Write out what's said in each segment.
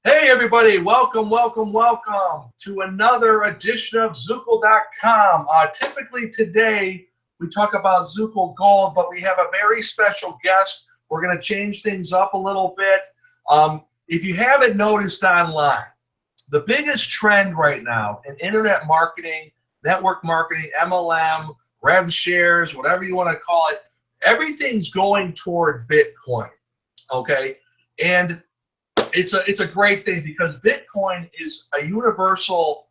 Hey everybody, welcome to another edition of Zukul.com. Typically today we talk about Zukul Gold, but we have a very special guest. We're going to change things up a little bit. If you haven't noticed online, the biggest trend right now in internet marketing, network marketing, MLM, rev shares, whatever you want to call it, everything's going toward Bitcoin, okay? And it's a great thing because Bitcoin is a universal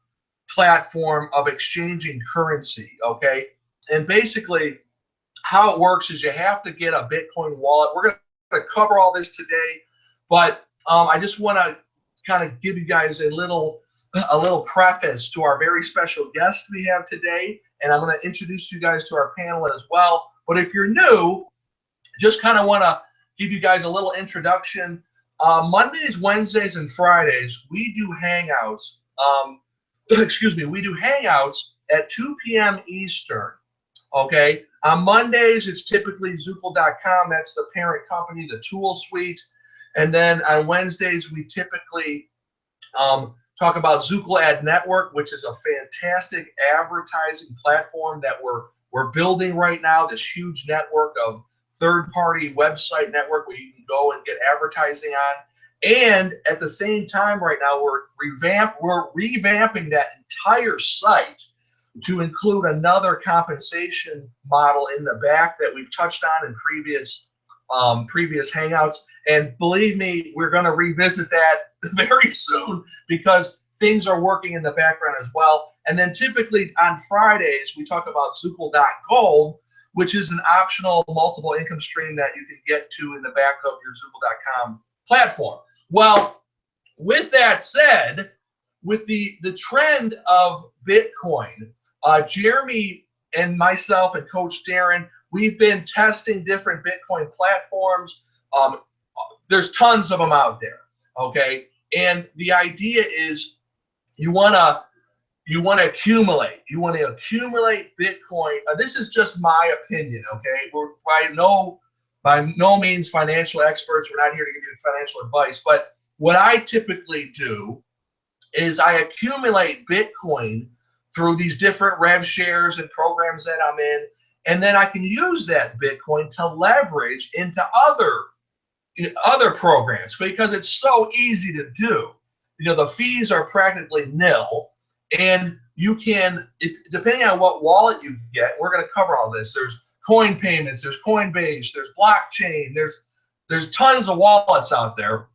platform of exchanging currency, okay? And basically how it works is you have to get a Bitcoin wallet. We're going to cover all this today, but I just want to kind of give you guys a little preface to our very special guest we have today, and I'm going to introduce you guys to our panel as well. But if you're new, just kind of want to give you guys a little introduction. Mondays, Wednesdays, and Fridays, we do hangouts. We do hangouts at 2 p.m. Eastern. Okay. On Mondays, it's typically Zukul.com. That's the parent company, the tool suite. And then on Wednesdays, we typically talk about Zukul Ad Network, which is a fantastic advertising platform that we're building right now. This huge network of third-party website network where you can go and get advertising on. And at the same time right now, we're revamping that entire site to include another compensation model in the back that we've touched on in previous hangouts. And believe me, we're going to revisit that very soon because things are working in the background as well. And then typically on Fridays, we talk about Zukul.gold, which is an optional multiple income stream that you can get to in the back of your Zukul.com platform. Well, with that said, with the trend of Bitcoin, Jeremy and myself and Coach Darren, we've been testing different Bitcoin platforms. There's tons of them out there, okay? And the idea is you want to accumulate. You want to accumulate Bitcoin. This is just my opinion, okay? We're by no means financial experts. We're not here to give you financial advice. But what I typically do is I accumulate Bitcoin through these different rev shares and programs that I'm in, and then I can use that Bitcoin to leverage into other programs because it's so easy to do. You know, the fees are practically nil. And you can, depending on what wallet you get, we're going to cover all this. There's coin payments, there's Coinbase, there's blockchain, there's tons of wallets out there.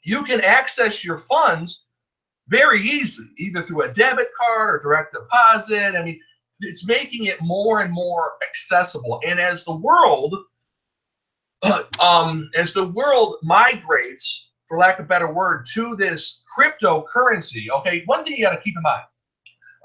You can access your funds very easily, either through a debit card or direct deposit. I mean, it's making it more and more accessible. And as the world migrates, for lack of a better word, to this cryptocurrency, okay, one thing you got to keep in mind,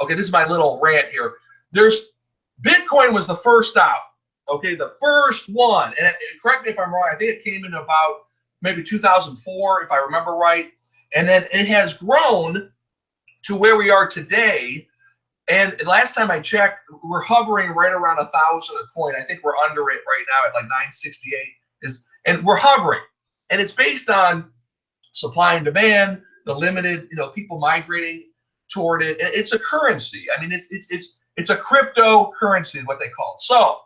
okay, this is my little rant here. Bitcoin was the first out, okay, the first one. And correct me if I'm wrong, I think it came in about maybe 2004, if I remember right. And then it has grown to where we are today. And last time I checked, we're hovering right around 1,000 a coin. I think we're under it right now at like 968. And we're hovering. And it's based on supply and demand, the limited, people migrating toward it. It's a currency. I mean, it's a cryptocurrency is what they call it. So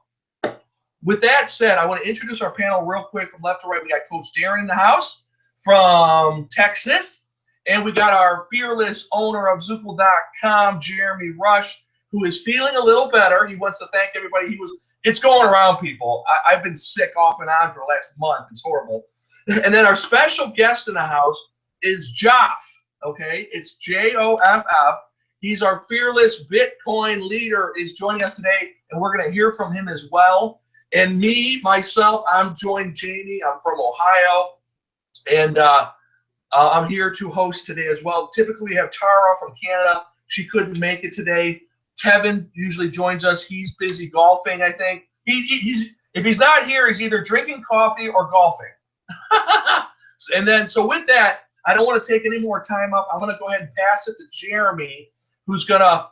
with that said, I want to introduce our panel real quick from left to right. We got Coach Darren in the house from Texas, and we got our fearless owner of Zukul.com, Jeremy Rush, who is feeling a little better. He wants to thank everybody. It's going around, people. I've been sick off and on for the last month. It's horrible. And then our special guest in the house is Joff, okay? It's Joff. He's our fearless Bitcoin leader is joining us today, and we're going to hear from him as well. And myself, I'm joined Jamie. I'm from Ohio, and I'm here to host today as well. Typically, we have Tara from Canada. She couldn't make it today. Kevin usually joins us. He's busy golfing, I think. If he's not here, he's either drinking coffee or golfing. So with that, I don't want to take any more time up. I'm going to go ahead and pass it to Jeremy, who's going to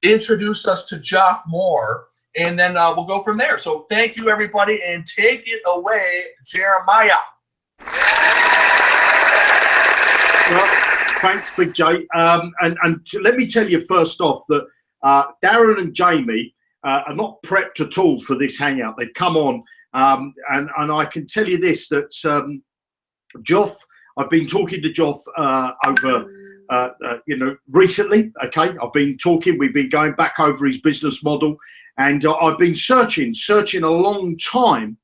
introduce us to Joff more, and then we'll go from there. So thank you, everybody, and take it away, Jeremiah. Well, thanks, Big J. And let me tell you first off that Darren and Jamie are not prepped at all for this hangout. They've come on, and I can tell you this, that Joff, I've been talking to Joff over, recently. Okay, we've been going back over his business model, and I've been searching a long time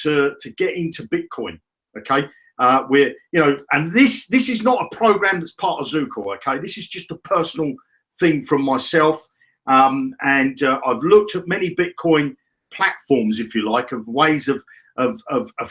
to get into Bitcoin. Okay. And this is not a program that's part of Zukul. Okay, this is just a personal thing from myself, and I've looked at many Bitcoin platforms, if you like, of ways of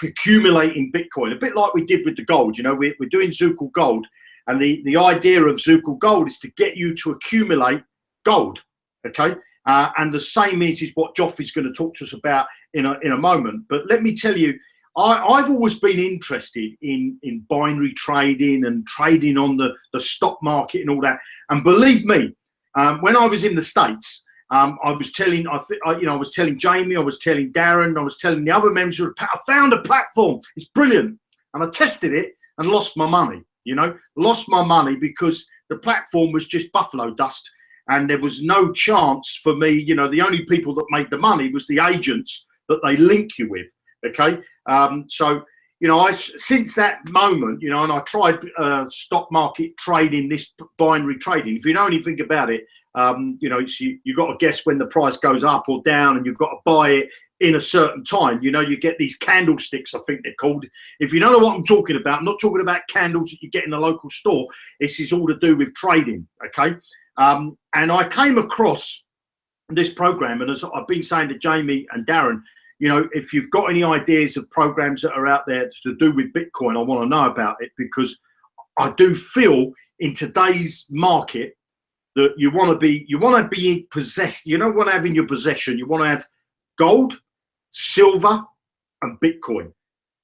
accumulating Bitcoin, a bit like we did with the gold. You know, we're doing Zukul Gold, and the idea of Zukul Gold is to get you to accumulate gold. Okay, and the same is what Joff is going to talk to us about in a moment. But let me tell you, I've always been interested in binary trading and trading on the stock market and all that. And believe me, when I was in the States, I was telling Jamie, I was telling Darren, I was telling the other members of the I found a platform. It's brilliant. And I tested it and lost my money, lost my money because the platform was just buffalo dust. And there was no chance for me, the only people that made the money was the agents that they link you with. Okay. So, since that moment, and I tried stock market trading, this binary trading. If you know anything about it, you've got to guess when the price goes up or down, and you've got to buy it in a certain time. You get these candlesticks, I think they're called. If you don't know what I'm talking about, I'm not talking about candles that you get in the local store. This is all to do with trading. Okay. And I came across this program, and as I've been saying to Jamie and Darren, if you've got any ideas of programs that are out there to do with Bitcoin, I want to know about it, because I do feel in today's market that you want to be possessed. You don't want to have in your possession. You want to have gold, silver, and Bitcoin.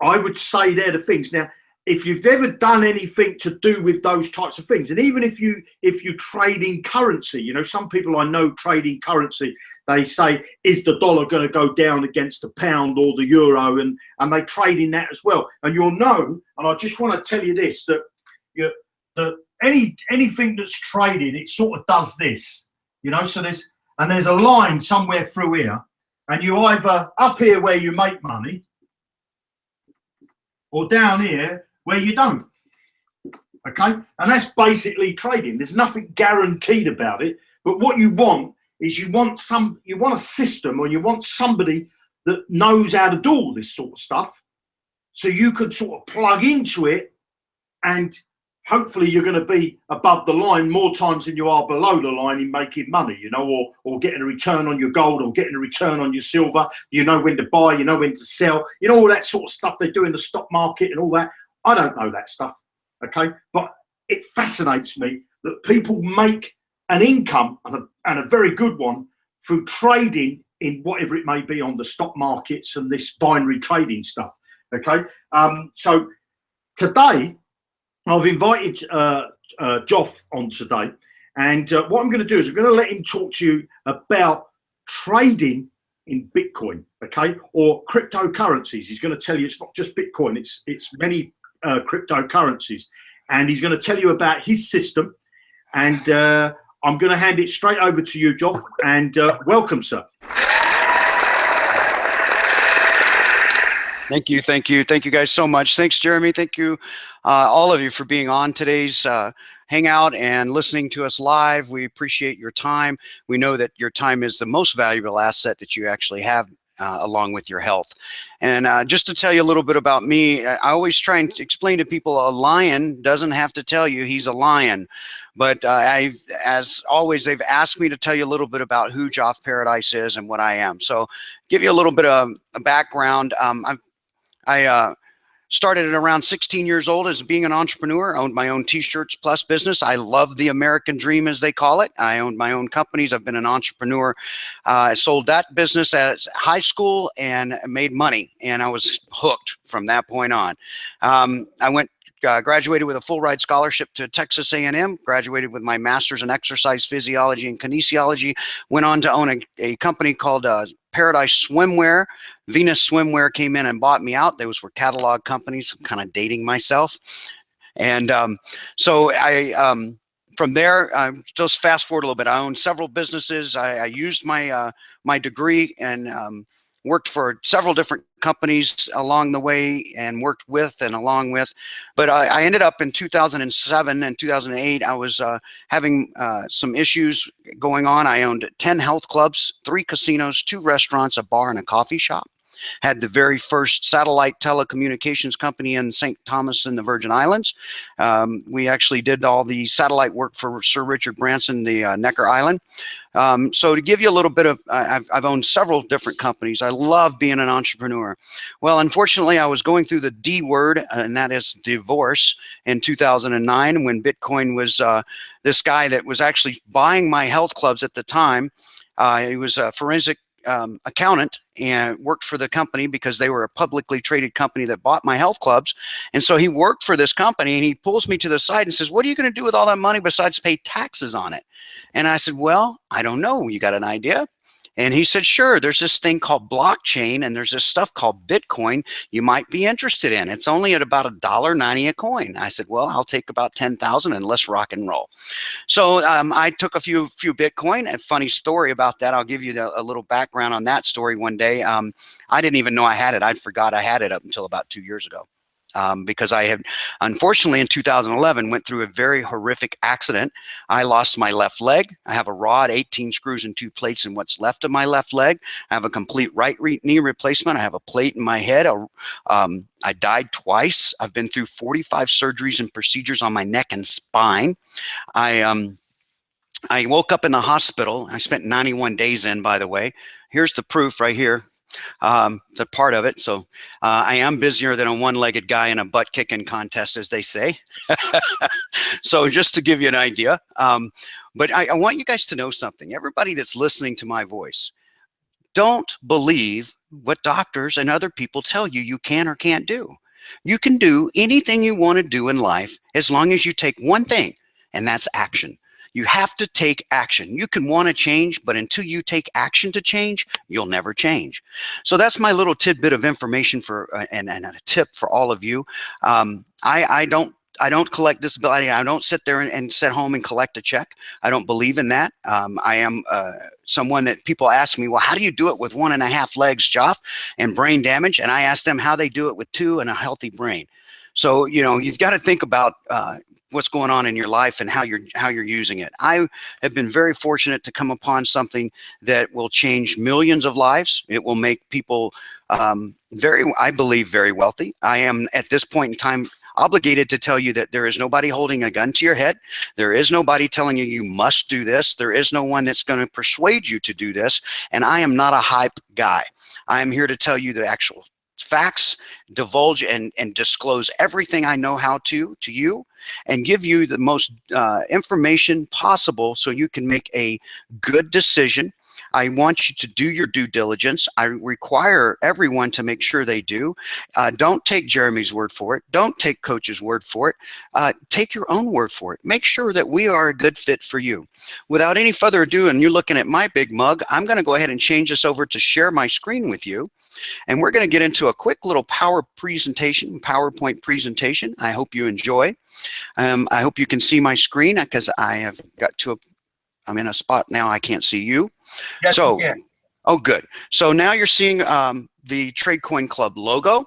I would say they're the things. Now, if you've ever done anything to do with those types of things, and even if you trade in currency, some people I know trading currency, they say, is the dollar going to go down against the pound or the euro? And they trade in that as well. And you'll know, and I just want to tell you this, that anything that's traded, it sort of does this, so there's a line somewhere through here, and you either up here where you make money, or down here where you don't. Okay, and that's basically trading. There's nothing guaranteed about it, but what you want is you want a system, or you want somebody that knows how to do all this sort of stuff, so you can sort of plug into it, and hopefully you're going to be above the line more times than you are below the line in making money, or getting a return on your gold, or getting a return on your silver. You know when to buy, you know when to sell, all that sort of stuff they do in the stock market and all that. I don't know that stuff, okay? But it fascinates me that people make an income, and a very good one, through trading in whatever it may be on the stock markets and this binary trading stuff, okay? So today, I've invited Joff on today, and what I'm going to do is I'm going to let him talk to you about trading in Bitcoin, okay, or cryptocurrencies. He's going to tell you it's not just Bitcoin; it's many cryptocurrencies, and he's going to tell you about his system. And I'm going to hand it straight over to you, Joff, and welcome, sir. Thank you guys so much. Thanks, Jeremy. Thank you, all of you, for being on today's hangout and listening to us live. We appreciate your time. We know that your time is the most valuable asset that you actually have, along with your health. And just to tell you a little bit about me, I always try and explain to people, a lion doesn't have to tell you he's a lion. But as always, they've asked me to tell you a little bit about who Joff Paradise is and what I am. So give you a little bit of a background. I started at around 16 years old as being an entrepreneur. I owned my own T-shirts plus business. I love the American dream, as they call it. I owned my own companies. I've been an entrepreneur. I sold that business at high school and made money, and I was hooked from that point on. I graduated with a full ride scholarship to Texas A&M, graduated with my master's in exercise physiology and kinesiology, went on to own a company called Paradise Swimwear. Venus Swimwear came in and bought me out. Those were catalog companies. I'm kind of dating myself. And so from there, just fast forward a little bit. I owned several businesses. I used my my degree and worked for several different companies along the way, and worked with and along with. But I ended up in 2007 and 2008. I was having some issues going on. I owned 10 health clubs, 3 casinos, 2 restaurants, a bar, and a coffee shop. Had the very first satellite telecommunications company in St. Thomas in the Virgin Islands. We actually did all the satellite work for Sir Richard Branson, the Necker Island. So to give you a little bit of, I've owned several different companies. I love being an entrepreneur. Well, unfortunately, I was going through the D word, and that is divorce, in 2009 when Bitcoin was this guy that was actually buying my health clubs at the time. He was a forensic accountant and worked for the company because they were a publicly traded company that bought my health clubs. And so he worked for this company, and he pulls me to the side and says, "What are you going to do with all that money besides pay taxes on it?" And I said, "Well, I don't know. You got an idea?" And he said, "Sure, there's this thing called blockchain, and there's this stuff called Bitcoin you might be interested in. It's only at about $1.90 a coin." I said, "Well, I'll take about 10,000 and let's rock and roll." So I took a few Bitcoin. A funny story about that. I'll give you a little background on that story one day. I didn't even know I had it. I forgot I had it up until about 2 years ago. Because I had, unfortunately, in 2011, went through a very horrific accident. I lost my left leg. I have a rod, 18 screws and 2 plates in what's left of my left leg. I have a complete right knee replacement. I have a plate in my head. I died twice. I've been through 45 surgeries and procedures on my neck and spine. I woke up in the hospital. I spent 91 days in, by the way. Here's the proof right here. The part of it. So I am busier than a one-legged guy in a butt kicking contest, as they say. So just to give you an idea. But I want you guys to know something. Everybody that's listening to my voice, don't believe what doctors and other people tell you you can or can't do. You can do anything you want to do in life as long as you take one thing, and that's action. You have to take action. You can want to change, but until you take action to change, you'll never change. So that's my little tidbit of information for and a tip for all of you. I don't collect disability. I don't sit there and sit home and collect a check. I don't believe in that. I am someone that people ask me, well, how do you do it with 1.5 legs, Joff, and brain damage? And I ask them how they do it with 2 and a healthy brain. So, you know, you've got to think about what's going on in your life and how you're using it. I have been very fortunate to come upon something that will change millions of lives. It will make people I believe, very wealthy. I am at this point in time obligated to tell you that there is nobody holding a gun to your head. There is nobody telling you you must do this. There is no one that's going to persuade you to do this. And I am not a hype guy. I am here to tell you the actual facts, divulge and disclose everything I know how to you, and give you the most information possible so you can make a good decision. I want you to do your due diligence. I require everyone to make sure they do. Don't take Jeremy's word for it. Don't take Coach's word for it. Take your own word for it. Make sure that we are a good fit for you. Without any further ado, and you're looking at my big mug, I'm going to go ahead and change this over to share my screen with you. And we're going to get into a quick little PowerPoint presentation. I hope you enjoy. I hope you can see my screen because I have got to I'm in a spot now I can't see you. Yes, so, you can. Oh, good. So now you're seeing the TradeCoin Club logo.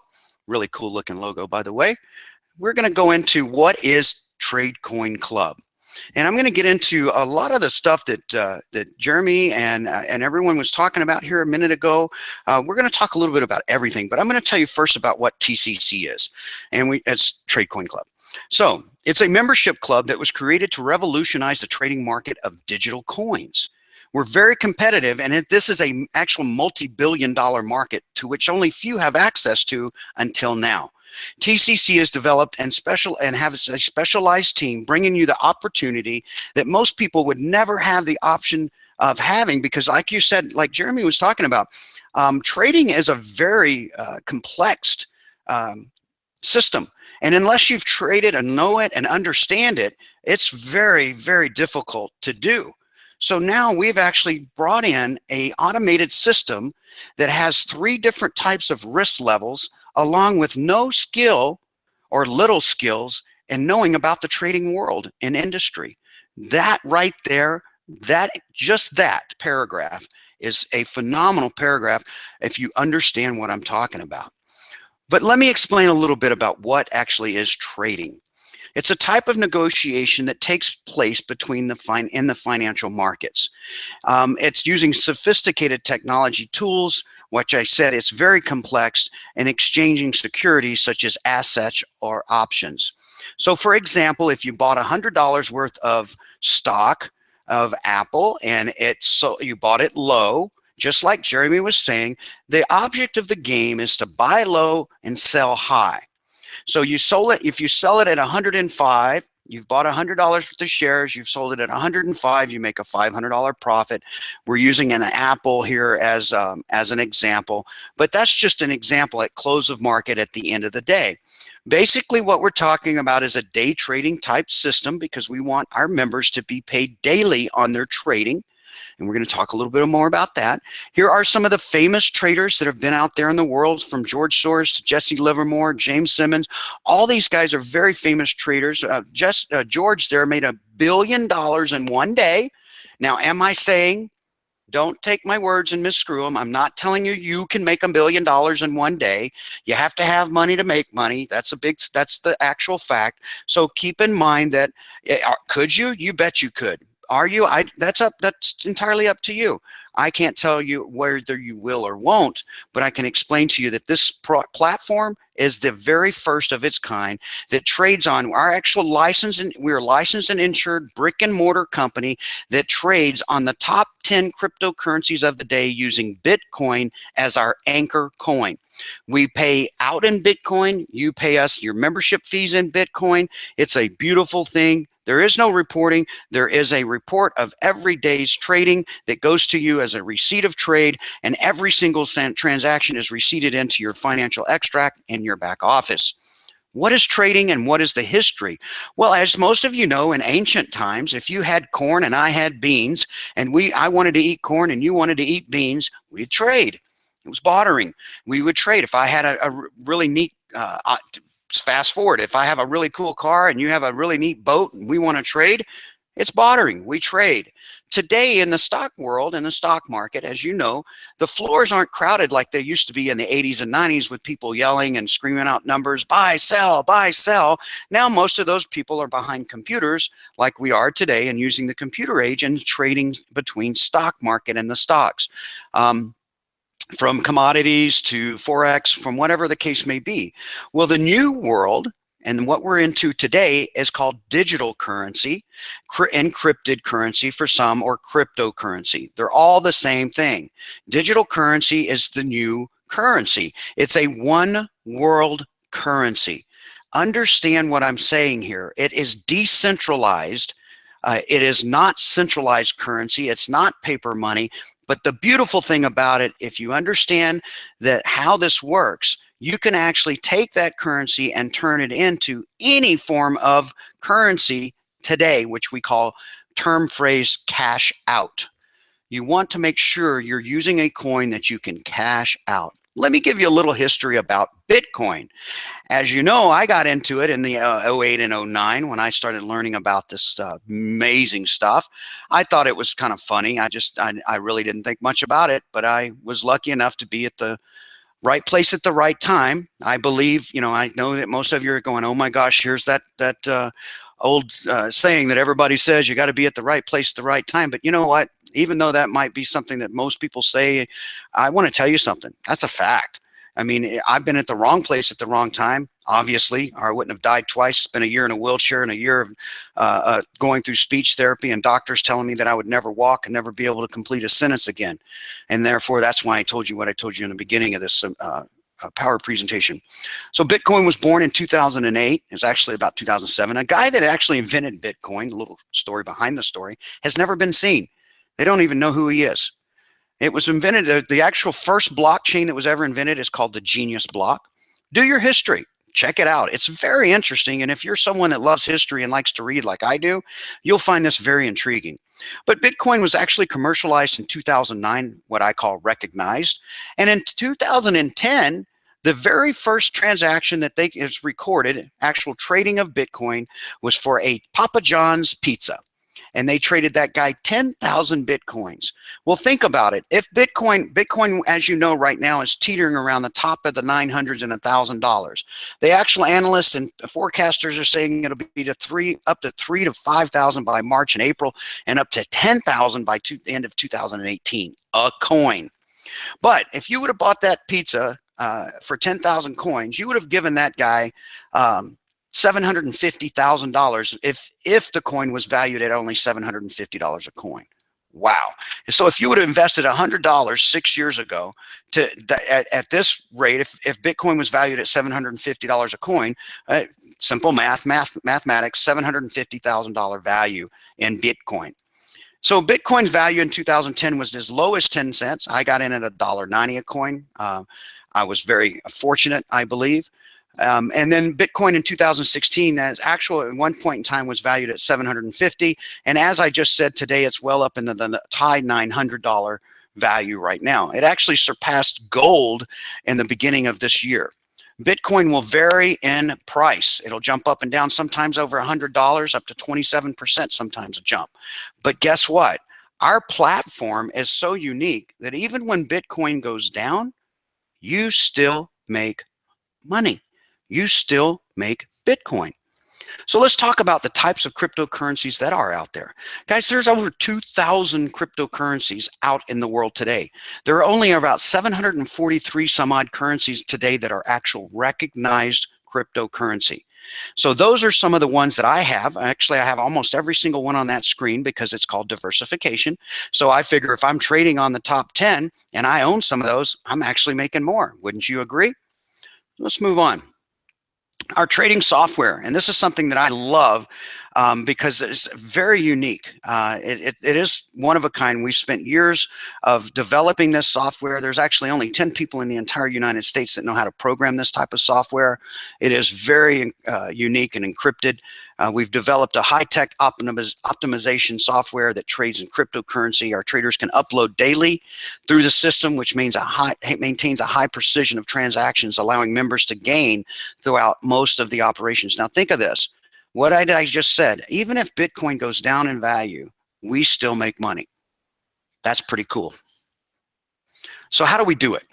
Really cool looking logo, by the way. We're going to go into what is TradeCoin Club. And I'm going to get into a lot of the stuff that that Jeremy and everyone was talking about here a minute ago. We're going to talk a little bit about everything, but I'm going to tell you first about what TCC is, and it's TradeCoin Club. So it's a membership club that was created to revolutionize the trading market of digital coins. We're very competitive, and this is an actual multi-billion-dollar market to which only few have access to until now. TCC is developed and has a specialized team bringing you the opportunity that most people would never have the option of having, because like you said, like Jeremy was talking about, trading is a very complex system. And unless you've traded and know it and understand it, it's very, very difficult to do. So now we've actually brought in an automated system that has 3 different types of risk levels, along with no skill or little skills and knowing about the trading world and industry. That right there, that paragraph is a phenomenal paragraph if you understand what I'm talking about. But let me explain a little bit about what actually is trading. It's a type of negotiation that takes place between in the financial markets. It's using sophisticated technology tools, which I said it's very complex, and exchanging securities such as assets or options. So for example, if you bought $100 worth of stock of Apple and you bought it low, just like Jeremy was saying, the object of the game is to buy low and sell high. So you sold it, if you sell it at 105, you've bought $100 worth of shares, you've sold it at 105, you make a $500 profit. We're using an Apple here as an example, but that's just an example at close of market at the end of the day. Basically what we're talking about is a day trading type system because we want our members to be paid daily on their trading. And we're going to talk a little bit more about that. Here are some of the famous traders that have been out there in the world, from George Soros to Jesse Livermore, James Simmons. All these guys are very famous traders. George there made $1 billion in one day. Now, am I saying, don't take my words and miscrew them? I'm not telling you you can make $1 billion in one day. You have to have money to make money. That's the actual fact. So keep in mind that, could you? You bet you could. Are you? That's entirely up to you. I can't tell you whether you will or won't, but I can explain to you that this platform is the very first of its kind that trades on our actual license, and we're a licensed and insured brick and mortar company that trades on the top 10 cryptocurrencies of the day using Bitcoin as our anchor coin. We pay out in Bitcoin. You pay us your membership fees in Bitcoin. It's a beautiful thing. There is no reporting. There is a report of every day's trading that goes to you as a receipt of trade, and every single transaction is receipted into your financial extract in your back office. What is trading and what is the history? Well, as most of you know, in ancient times, if you had corn and I had beans, and I wanted to eat corn and you wanted to eat beans, we'd trade. It was bartering. We would trade. If I had a really neat fast forward, if I have a really cool car and you have a really neat boat and we want to trade, it's bartering. We trade. Today in the stock world, in the stock market, as you know, the floors aren't crowded like they used to be in the 80s and 90s with people yelling and screaming out numbers, buy, sell, buy, sell. Now most of those people are behind computers like we are today and using the computer age and trading between stock market and the stocks. From commodities to Forex, from whatever the case may be. Well, the new world and what we're into today is called digital currency, encrypted currency for some, or cryptocurrency. They're all the same thing. Digital currency is the new currency. It's a one world currency. Understand what I'm saying here. It is decentralized. It is not centralized currency. It's not paper money. But the beautiful thing about it, if you understand that how this works, you can actually take that currency and turn it into any form of currency today, which we call term phrase cash out. You want to make sure you're using a coin that you can cash out. Let me give you a little history about Bitcoin. As you know, I got into it in the 08 and 09 when I started learning about this amazing stuff. I thought it was kind of funny. I really didn't think much about it, but I was lucky enough to be at the right place at the right time. I believe, I know that most of you are going, oh my gosh, here's that old saying that everybody says you got to be at the right place at the right time. But you know what? Even though that might be something that most people say, I want to tell you something. That's a fact. I mean, I've been at the wrong place at the wrong time, obviously, or I wouldn't have died twice, spent a year in a wheelchair and a year of going through speech therapy and doctors telling me that I would never walk and never be able to complete a sentence again. And therefore, that's why I told you what I told you in the beginning of this power presentation. So Bitcoin was born in 2008. It was actually about 2007. A guy that actually invented Bitcoin, the little story behind the story, has never been seen. They don't even know who he is. It was invented, the actual first blockchain that was ever invented is called the Genius Block. Do your history. Check it out. It's very interesting. And if you're someone that loves history and likes to read like I do, you'll find this very intriguing. But Bitcoin was actually commercialized in 2009, what I call recognized. And in 2010, The very first transaction that is recorded, actual trading of Bitcoin, was for a Papa John's pizza. And they traded that guy 10,000 Bitcoins. Well, think about it. If Bitcoin, as you know right now, is teetering around the top of the 900s and $1,000. The actual analysts and forecasters are saying it'll be up to 3 to 5,000 by March and April, and up to 10,000 by the end of 2018. A coin. But if you would have bought that pizza for 10,000 coins, you would have given that guy $750,000 if the coin was valued at only $750 a coin. Wow. So if you would have invested $100 6 years ago at this rate, if Bitcoin was valued at $750 a coin, simple mathematics, $750,000 value in Bitcoin. So Bitcoin's value in 2010 was as low as 10 cents. I got in at $1.90 a coin. I was very fortunate, I believe. And then Bitcoin in 2016, as actual at one point in time, was valued at 750. And as I just said today, it's well up into the high $900 value right now. It actually surpassed gold in the beginning of this year. Bitcoin will vary in price. It'll jump up and down, sometimes over $100, up to 27% sometimes a jump. But guess what? Our platform is so unique that even when Bitcoin goes down, you still make money. You still make Bitcoin. So let's talk about the types of cryptocurrencies that are out there. Guys, there's over 2,000 cryptocurrencies out in the world today. There are only about 743 some odd currencies today that are actual recognized cryptocurrency. So those are some of the ones that I have. Actually, I have almost every single one on that screen because it's called diversification. So I figure if I'm trading on the top 10 and I own some of those, I'm actually making more. Wouldn't you agree? Let's move on. Our trading software, and this is something that I love because it's very unique. It is one of a kind. We spent years of developing this software. There's actually only 10 people in the entire United States that know how to program this type of software. It is very unique and encrypted. We've developed a high-tech optimization software that trades in cryptocurrency. Our traders can upload daily through the system, which means it maintains a high precision of transactions, allowing members to gain throughout most of the operations. Now think of this. What I just said, even if Bitcoin goes down in value, we still make money. That's pretty cool. So how do we do it?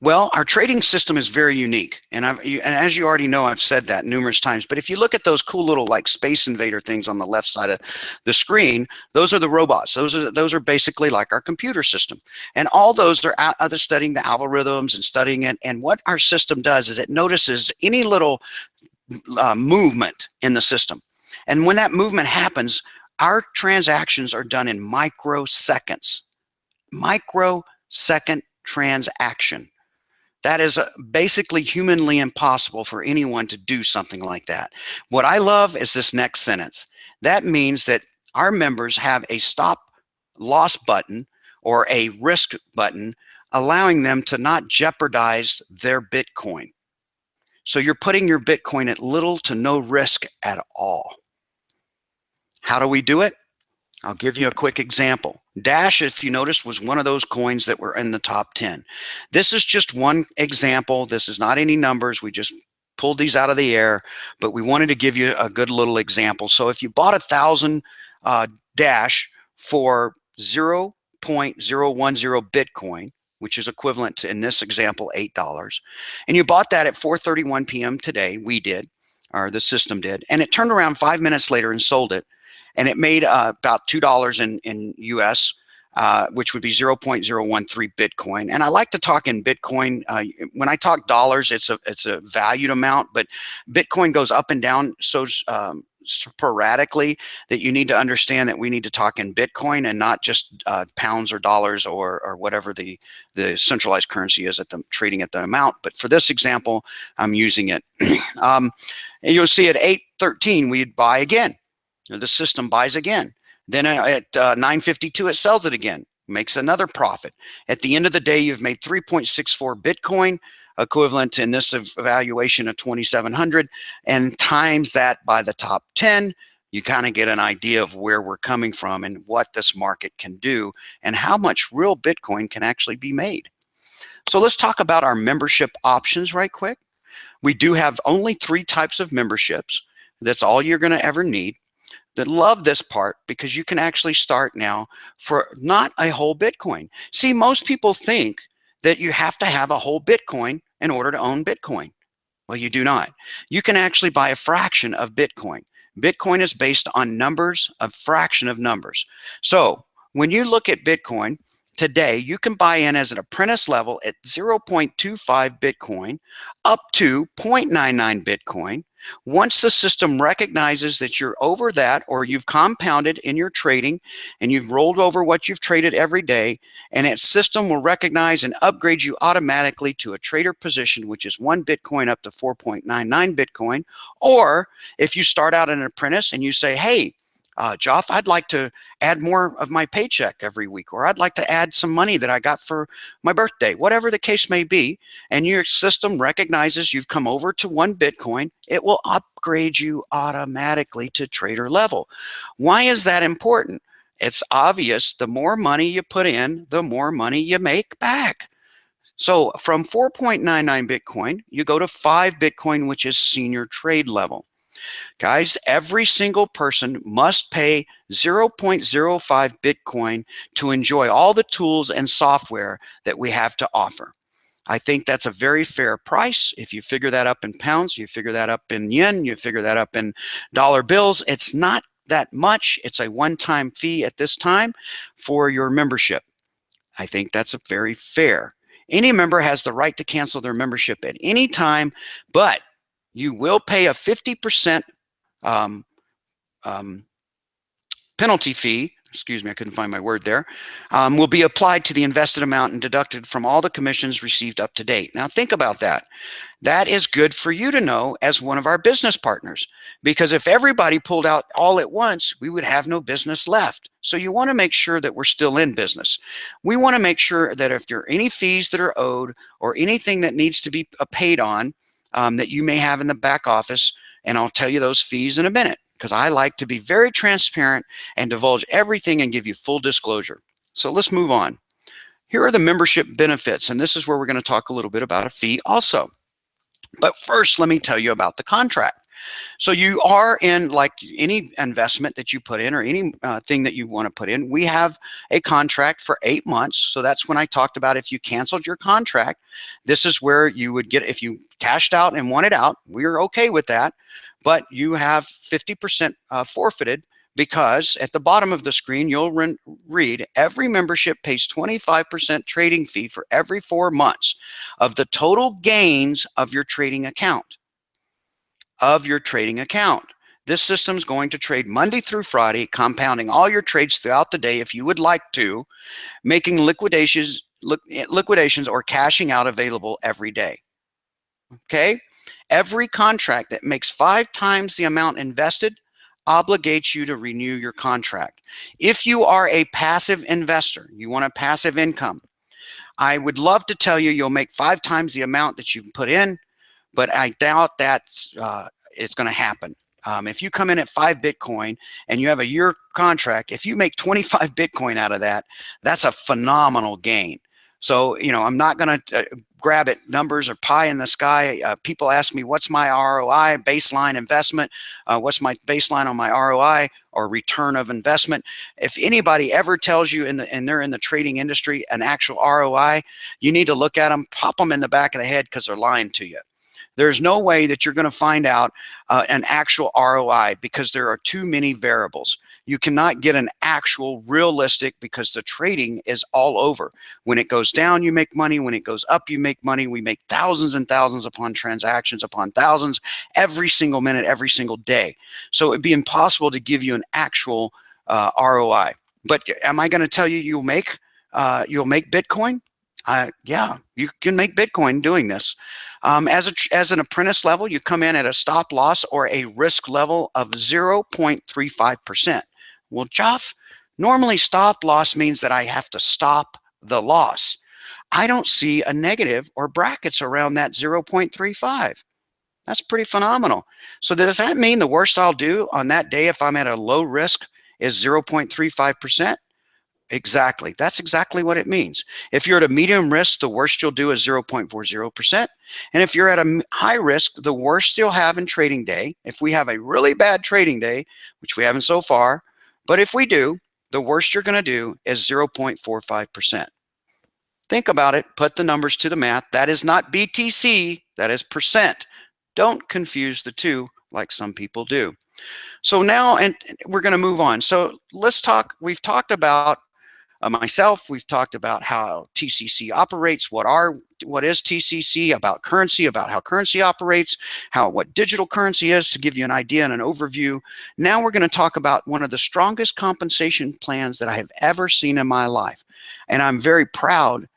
Well, our trading system is very unique, and as you already know, I've said that numerous times. But if you look at those cool little like Space Invader things on the left side of the screen, those are the robots. Those are basically like our computer system, and all those are studying the algorithms and studying it. And what our system does is it notices any little movement in the system, and when that movement happens, our transactions are done in microseconds. Microsecond transaction. That is basically humanly impossible for anyone to do something like that. What I love is this next sentence. That means that our members have a stop loss button or a risk button, allowing them to not jeopardize their Bitcoin. So you're putting your Bitcoin at little to no risk at all. How do we do it? I'll give you a quick example. Dash, if you noticed, was one of those coins that were in the top 10. This is just one example. This is not any numbers. We just pulled these out of the air, but we wanted to give you a good little example. So if you bought 1,000 Dash for 0.010 Bitcoin, which is equivalent to, in this example, $8, and you bought that at 4:31 p.m. today, we did, or the system did, and it turned around 5 minutes later and sold it, and it made about $2 in US, which would be 0.013 Bitcoin. And I like to talk in Bitcoin. When I talk dollars, it's a valued amount, but Bitcoin goes up and down so sporadically that you need to understand that we need to talk in Bitcoin and not just pounds or dollars or whatever the centralized currency is trading at the amount. But for this example, I'm using it. And you'll see at 8:13 we'd buy again. The system buys again. Then at 9:52 it sells it again, makes another profit. At the end of the day, you've made 3.64 Bitcoin, equivalent in this evaluation of 2,700, and times that by the top 10, you kind of get an idea of where we're coming from and what this market can do and how much real Bitcoin can actually be made. So let's talk about our membership options right quick. We do have only 3 types of memberships. That's all you're going to ever need. That love this part because you can actually start now for not a whole Bitcoin. See, most people think that you have to have a whole Bitcoin in order to own Bitcoin. Well, you do not. You can actually buy a fraction of Bitcoin. Bitcoin is based on numbers, a fraction of numbers. So when you look at Bitcoin today, you can buy in as an apprentice level at 0.25 Bitcoin up to 0.99 Bitcoin. Once the system recognizes that you're over that, or you've compounded in your trading and you've rolled over what you've traded every day, and its system will recognize and upgrade you automatically to a trader position, which is 1 Bitcoin up to 4.99 Bitcoin. Or if you start out an apprentice and you say, hey, Joff, I'd like to add more of my paycheck every week, or I'd like to add some money that I got for my birthday, whatever the case may be, and your system recognizes you've come over to 1 Bitcoin, it will upgrade you automatically to trader level. Why is that important? It's obvious. The more money you put in, the more money you make back. So from 4.99 Bitcoin, you go to 5 Bitcoin, which is senior trade level. Guys, every single person must pay 0.05 Bitcoin to enjoy all the tools and software that we have to offer. I think that's a very fair price. If you figure that up in pounds, you figure that up in yen, you figure that up in dollar bills, it's not that much. It's a one-time fee at this time for your membership. I think that's a very fair. Any member has the right to cancel their membership at any time, but you will pay a 50% penalty fee, excuse me, I couldn't find my word there, will be applied to the invested amount and deducted from all the commissions received up to date. Now think about that. That is good for you to know as one of our business partners, because if everybody pulled out all at once, we would have no business left. So you want to make sure that we're still in business. We want to make sure that if there are any fees that are owed or anything that needs to be paid on that you may have in the back office, and I'll tell you those fees in a minute, because I like to be very transparent and divulge everything and give you full disclosure. So let's move on. Here are the membership benefits, and this is where we're going to talk a little bit about a fee also. But first, let me tell you about the contract. So you are in, like any investment that you put in or any thing that you want to put in, we have a contract for 8 months. So that's when I talked about if you canceled your contract, this is where you would get, if you cashed out and wanted out, we're okay with that. But you have 50% forfeited, because at the bottom of the screen, you'll read every membership pays 25% trading fee for every 4 months of the total gains of your trading account. This system is going to trade Monday through Friday, compounding all your trades throughout the day if you would like to, making liquidations or cashing out available every day. Okay? Every contract that makes 5 times the amount invested obligates you to renew your contract. If you are a passive investor, you want a passive income, I would love to tell you you'll make 5 times the amount that you put in, but I doubt that it's going to happen. If you come in at 5 Bitcoin and you have a year contract, if you make 25 Bitcoin out of that, that's a phenomenal gain. So, you know, I'm not going to grab at numbers or pie in the sky. People ask me, what's my ROI, baseline investment? What's my baseline on my ROI or return of investment? If anybody ever tells you and they're in the trading industry an actual ROI, you need to look at them, pop them in the back of the head, because they're lying to you. There's no way that you're going to find out an actual ROI, because there are too many variables. You cannot get an actual realistic, because the trading is all over. When it goes down, you make money. When it goes up, you make money. We make thousands and thousands upon transactions upon thousands every single minute, every single day. So it'd be impossible to give you an actual ROI. But am I going to tell you you'll make Bitcoin? Yeah, you can make Bitcoin doing this. As an apprentice level, you come in at a stop loss or a risk level of 0.35%. Well, Joff, normally stop loss means that I have to stop the loss. I don't see a negative or brackets around that 0.35. That's pretty phenomenal. So does that mean the worst I'll do on that day if I'm at a low risk is 0.35%? Exactly. That's exactly what it means. If you're at a medium risk, the worst you'll do is 0.40%. And if you're at a high risk, the worst you'll have in trading day, if we have a really bad trading day, which we haven't so far, but if we do, the worst you're going to do is 0.45%. Think about it. Put the numbers to the math. That is not BTC. That is percent. Don't confuse the two like some people do. So now, and we're going to move on. So let's talk. We've talked about myself. We've talked about how TCC operates, what is TCC, about currency, about how currency operates, what digital currency is, to give you an idea and an overview. Now we're going to talk about one of the strongest compensation plans that I have ever seen in my life. And I'm very proud.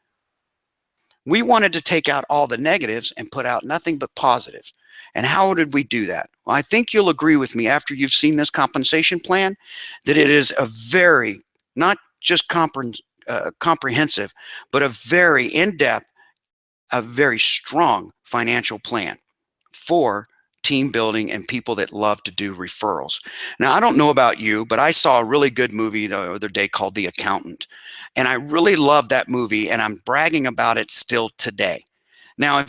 We wanted to take out all the negatives and put out nothing but positives. And how did we do that? Well, I think you'll agree with me after you've seen this compensation plan that it is a very, not just comprehensive, but a very in-depth, a very strong financial plan for team building and people that love to do referrals. Now, I don't know about you, but I saw a really good movie the other day called The Accountant. And I really love that movie, and I'm bragging about it still today. Now,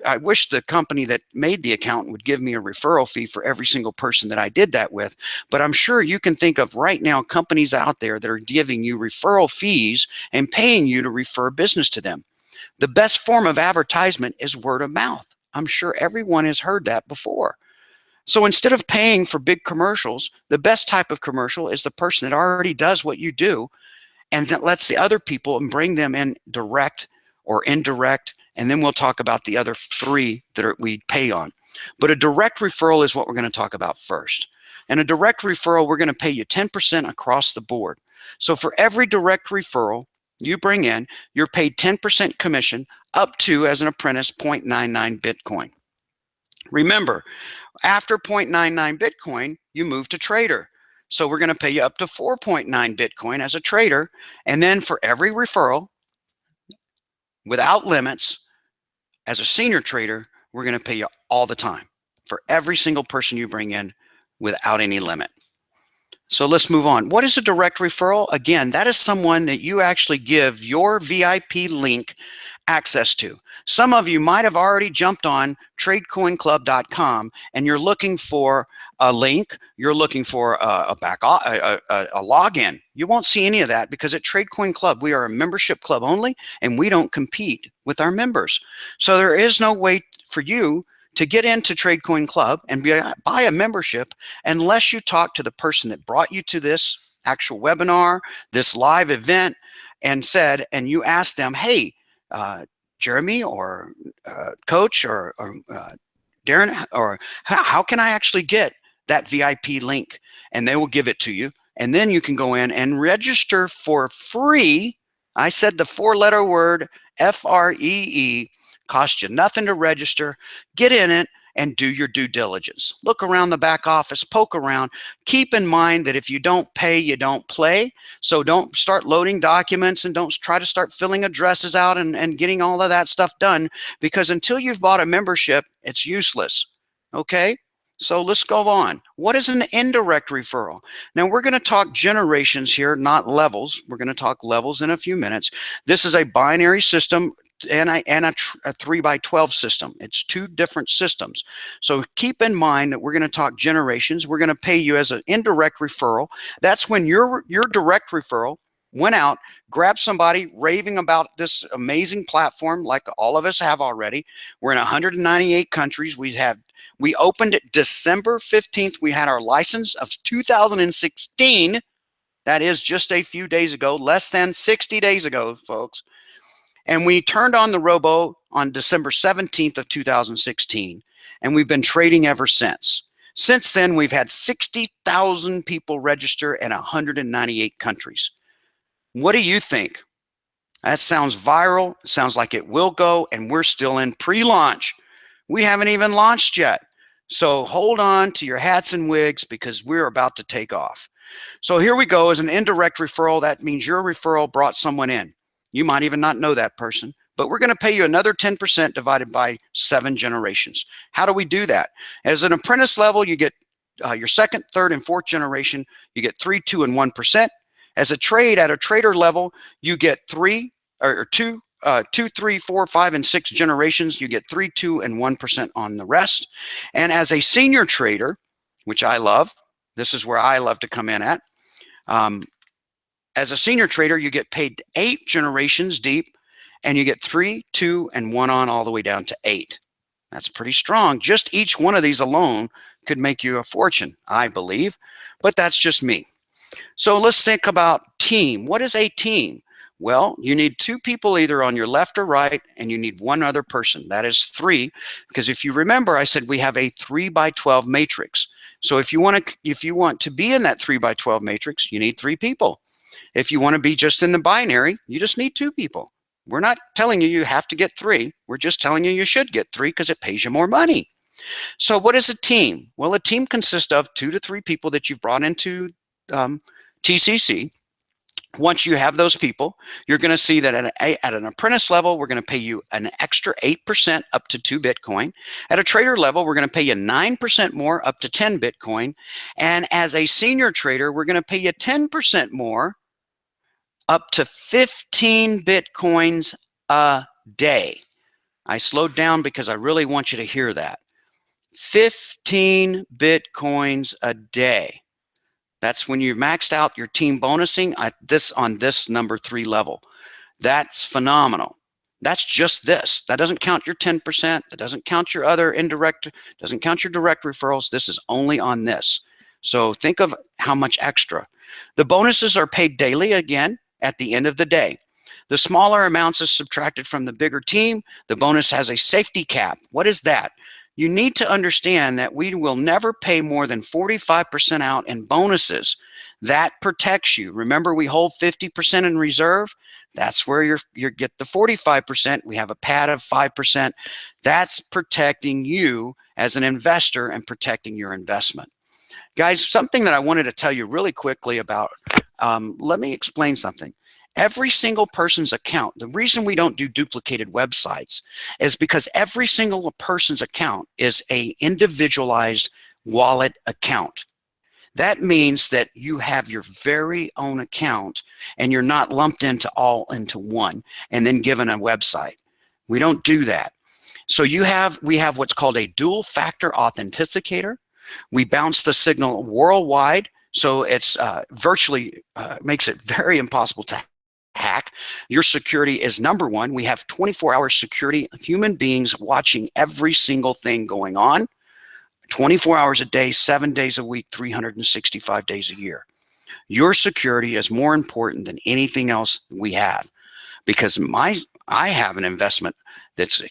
I wish the company that made The Accountant would give me a referral fee for every single person that I did that with, but I'm sure you can think of right now companies out there that are giving you referral fees and paying you to refer business to them. The best form of advertisement is word of mouth. I'm sure everyone has heard that before. So instead of paying for big commercials, the best type of commercial is the person that already does what you do and that lets the other people and bring them in direct or indirect. And then we'll talk about the other three that we pay on. But a direct referral is what we're going to talk about first. And a direct referral, we're going to pay you 10% across the board. So for every direct referral you bring in, you're paid 10% commission up to, as an apprentice, 0.99 Bitcoin. Remember, after 0.99 Bitcoin, you move to trader. So we're going to pay you up to 4.9 Bitcoin as a trader. And then for every referral, without limits, as a senior trader, we're going to pay you all the time for every single person you bring in without any limit. So let's move on. What is a direct referral? Again, that is someone that you actually give your VIP link access to. Some of you might have already jumped on tradecoinclub.com and you're looking for a link, you're looking for a login. You won't see any of that because at TradeCoin Club, we are a membership club only and we don't compete with our members. So there is no way for you to get into TradeCoin Club and buy a membership unless you talk to the person that brought you to this actual webinar, this live event, and you asked them, hey, Jeremy or Coach or Darren, or how can I actually get that VIP link? And they will give it to you. And then you can go in and register for free. I said the 4-letter word, FREE, cost you nothing to register. Get in it and do your due diligence. Look around the back office, poke around. Keep in mind that if you don't pay, you don't play. So don't start loading documents and don't try to start filling addresses out and getting all of that stuff done, because until you've bought a membership, it's useless. Okay? So let's go on. What is an indirect referral? Now we're going to talk generations here, not levels. We're going to talk levels in a few minutes. This is a binary system and a 3x12 system. It's two different systems. So keep in mind that we're going to talk generations. We're going to pay you as an indirect referral. That's when your direct referral went out, grabbed somebody raving about this amazing platform like all of us have already. We're in 198 countries. We opened it December 15th. We had our license of 2016. That is just a few days ago, less than 60 days ago, folks. And we turned on the robo on December 17th of 2016, and we've been trading ever since. Since then, we've had 60,000 people register in 198 countries. What do you think? That sounds viral. It sounds like it will go, and we're still in pre-launch. We haven't even launched yet. So hold on to your hats and wigs because we're about to take off. So here we go. As an indirect referral, that means your referral brought someone in. You might even not know that person, but we're going to pay you another 10% divided by 7 generations. How do we do that? As an apprentice level, you get your second, third, and fourth generation. You get 3, 2, and 1%. As a trade at a trader level, you get two, 3, 4, 5, and 6 generations. You get 3, 2, and 1% on the rest. And as a senior trader, which I love, this is where I love to come in at. As a senior trader, you get paid 8 generations deep, and you get 3, 2, and 1 on all the way down to 8. That's pretty strong. Just each one of these alone could make you a fortune, I believe, but that's just me. So let's think about team. What is a team? Well, you need 2 people either on your left or right, and you need 1 other person. That is 3, because if you remember, I said we have a 3 by 12 matrix. So if you want to be in that 3 by 12 matrix, you need 3 people. If you want to be just in the binary, you just need 2 people. We're not telling you you have to get 3. We're just telling you you should get 3 because it pays you more money. So what is a team? Well, a team consists of 2 to 3 people that you've brought into TCC. Once you have those people, you're going to see that at an apprentice level, we're going to pay you an extra 8% up to 2 Bitcoin. At a trader level, we're going to pay you 9% more up to 10 Bitcoin. And as a senior trader, we're going to pay you 10% more up to 15 Bitcoins a day. I slowed down because I really want you to hear that. 15 Bitcoins a day. That's when you've maxed out your team bonusing on this number 3 level. That's phenomenal. That's just this. That doesn't count your 10%. That doesn't count your other indirect, doesn't count your direct referrals. This is only on this. So think of how much extra. The bonuses are paid daily again at the end of the day. The smaller amounts is subtracted from the bigger team. The bonus has a safety cap. What is that? You need to understand that we will never pay more than 45% out in bonuses. That protects you. Remember, we hold 50% in reserve. That's where you get the 45%. We have a pad of 5%. That's protecting you as an investor and protecting your investment. Guys, something that I wanted to tell you really quickly about, let me explain something. Every single person's account, the reason we don't do duplicated websites is because every single person's account is a individualized wallet account. That means that you have your very own account and you're not lumped into one and then given a website. We don't do that. So we have what's called a dual factor authenticator. We bounce the signal worldwide, so it's virtually makes it very impossible to hack. Your security is number 1. We have 24-hour security, human beings watching every single thing going on, 24 hours a day, 7 days a week, 365 days a year. Your security is more important than anything else we have, because I have an investment that's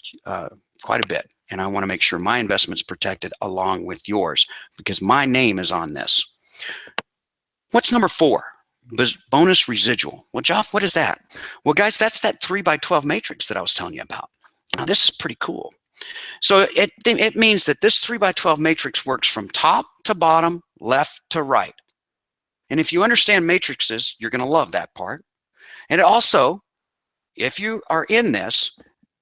quite a bit, and I want to make sure my investment's protected along with yours because my name is on this. What's number 4? Bonus residual. Well, Joff, what is that? Well, guys, that's that 3 by 12 matrix that I was telling you about. Now, this is pretty cool. So it means that this 3 by 12 matrix works from top to bottom, left to right. And if you understand matrices, you're going to love that part. And it also, if you are in this,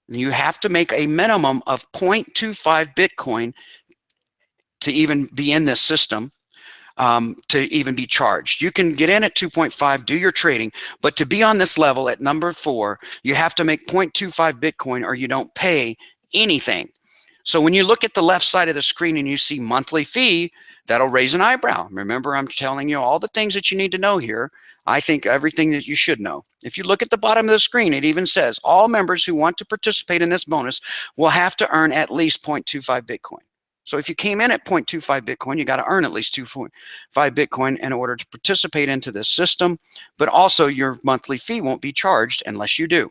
you have to make a minimum of 0.25 Bitcoin to even be in this system. To even be charged. You can get in at 2.5, do your trading, but to be on this level at number 4, you have to make 0.25 Bitcoin or you don't pay anything. So when you look at the left side of the screen and you see monthly fee, that'll raise an eyebrow. Remember, I'm telling you all the things that you need to know here. I think everything that you should know. If you look at the bottom of the screen, it even says all members who want to participate in this bonus will have to earn at least 0.25 Bitcoin. So if you came in at 0.25 Bitcoin, you got to earn at least 2.5 Bitcoin in order to participate into this system, but also your monthly fee won't be charged unless you do.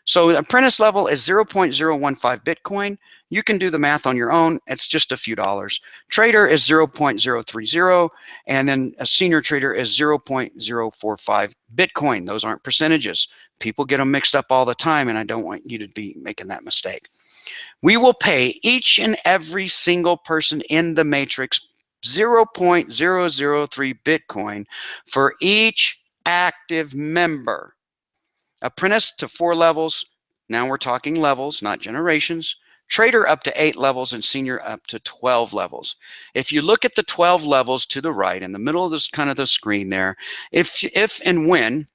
So the apprentice level is 0.015 Bitcoin. You can do the math on your own. It's just a few dollars. Trader is 0.030, and then a senior trader is 0.045 Bitcoin. Those aren't percentages. People get them mixed up all the time, and I don't want you to be making that mistake. We will pay each and every single person in the matrix 0.003 Bitcoin for each active member. Apprentice to 4 levels. Now we're talking levels, not generations. trader up to 8 levels, and senior up to 12 levels. If you look at the 12 levels to the right in the middle of this kind of the screen there, if and when,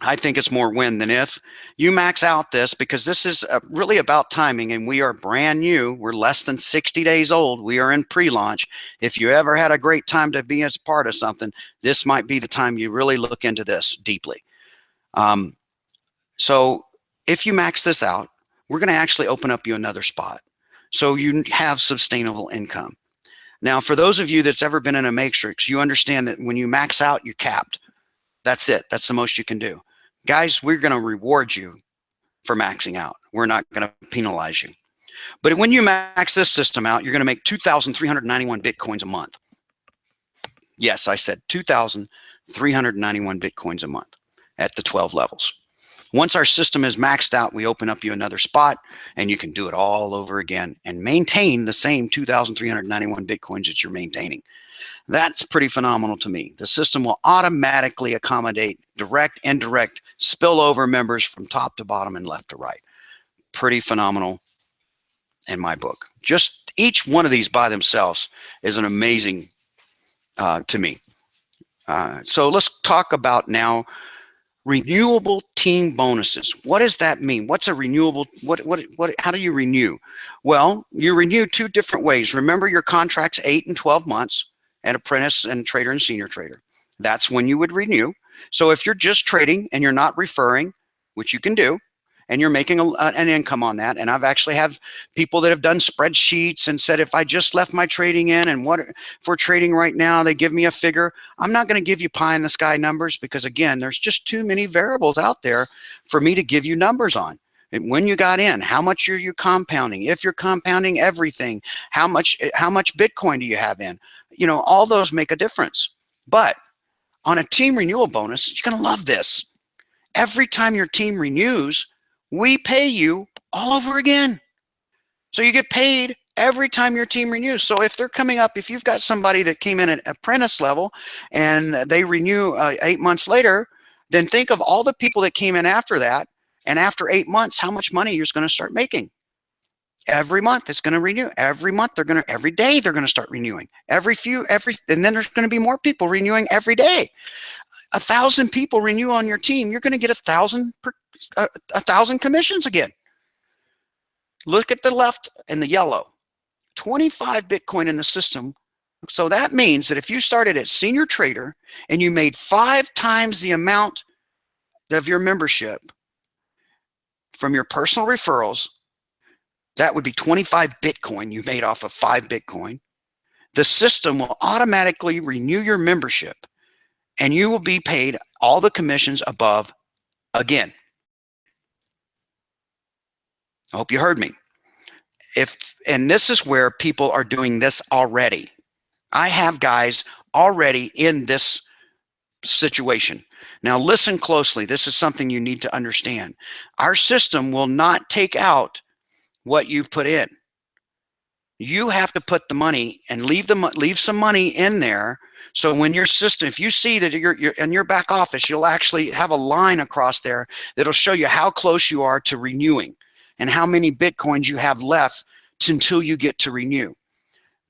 I think it's more when than if, you max out this, because this is really about timing, and we are brand new. We're less than 60 days old. We are in pre-launch. If you ever had a great time to be as part of something, this might be the time you really look into this deeply. So if you max this out, we're going to actually open up you another spot, so you have sustainable income. Now, for those of you that's ever been in a matrix, you understand that when you max out, you're capped. That's it. That's the most you can do. Guys, we're going to reward you for maxing out. We're not going to penalize you. But when you max this system out, you're going to make 2,391 Bitcoins a month. Yes, I said 2,391 Bitcoins a month at the 12 levels. Once our system is maxed out, we open up you another spot, and you can do it all over again and maintain the same 2,391 Bitcoins that you're maintaining. That's pretty phenomenal to me. The system will automatically accommodate direct, indirect, spillover members from top to bottom and left to right. Pretty phenomenal in my book. Just each one of these by themselves is an amazing to me. So let's talk about now renewable team bonuses. What does that mean? What's a renewable? How do you renew? Well, you renew two different ways. Remember, your contract's 8 and 12 months at apprentice and trader and senior trader. That's when you would renew. So if you're just trading and you're not referring, which you can do, and you're making an income on that, and I've actually have people that have done spreadsheets and said, if I just left my trading in and what for trading right now, they give me a figure. I'm not going to give you pie in the sky numbers, because again, there's just too many variables out there for me to give you numbers on. And when you got in, how much are you compounding? If you're compounding everything, how much Bitcoin do you have in? You know, all those make a difference. But on a team renewal bonus, you're going to love this. Every time your team renews, we pay you all over again. So you get paid every time your team renews. So if they're coming up, if you've got somebody that came in at apprentice level and they renew 8 months later, then think of all the people that came in after that. And after 8 months, how much money you're going to start making. Every month it's going to renew. Every month every day they're going to start renewing. And then there's going to be more people renewing every day. 1,000 people renew on your team. You're going to get 1,000 commissions again. Look at the left and the yellow. 25 Bitcoin in the system. So that means that if you started at senior trader and you made 5 times the amount of your membership from your personal referrals, that would be 25 Bitcoin you made off of 5 Bitcoin. The system will automatically renew your membership, and you will be paid all the commissions above again. I hope you heard me. And this is where people are doing this already. I have guys already in this situation. Now listen closely. This is something you need to understand. Our system will not take out what you put in. You have to put the money and leave some money in there. So when your system, if you see that you're in your back office, you'll actually have a line across there that'll show you how close you are to renewing and how many Bitcoins you have left until you get to renew.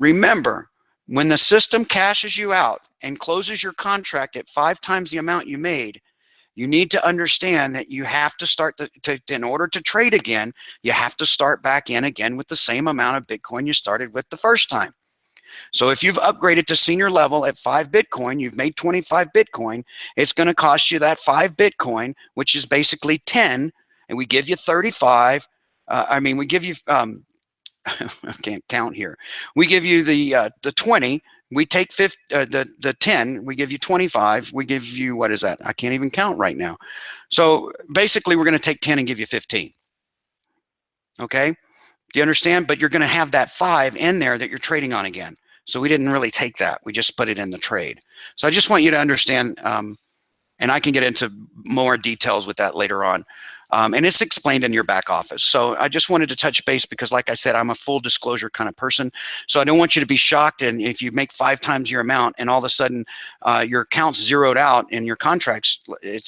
Remember, when the system cashes you out and closes your contract at 5 times the amount you made, you need to understand that you have to start in order to trade again, you have to start back in again with the same amount of Bitcoin you started with the first time. So if you've upgraded to senior level at 5 Bitcoin, you've made 25 Bitcoin, it's going to cost you that 5 Bitcoin, which is basically 10, and we give you 35. We give you, I can't count here. We give you the 20. We take the 10, we give you 25, we give you, what is that? I can't even count right now. So basically we're going to take 10 and give you 15. Okay? Do you understand? But you're going to have that 5 in there that you're trading on again. So we didn't really take that. We just put it in the trade. So I just want you to understand, and I can get into more details with that later on. And it's explained in your back office. So I just wanted to touch base because, like I said, I'm a full disclosure kind of person. So I don't want you to be shocked. And if you make 5 times your amount and all of a sudden your account's zeroed out in your contracts,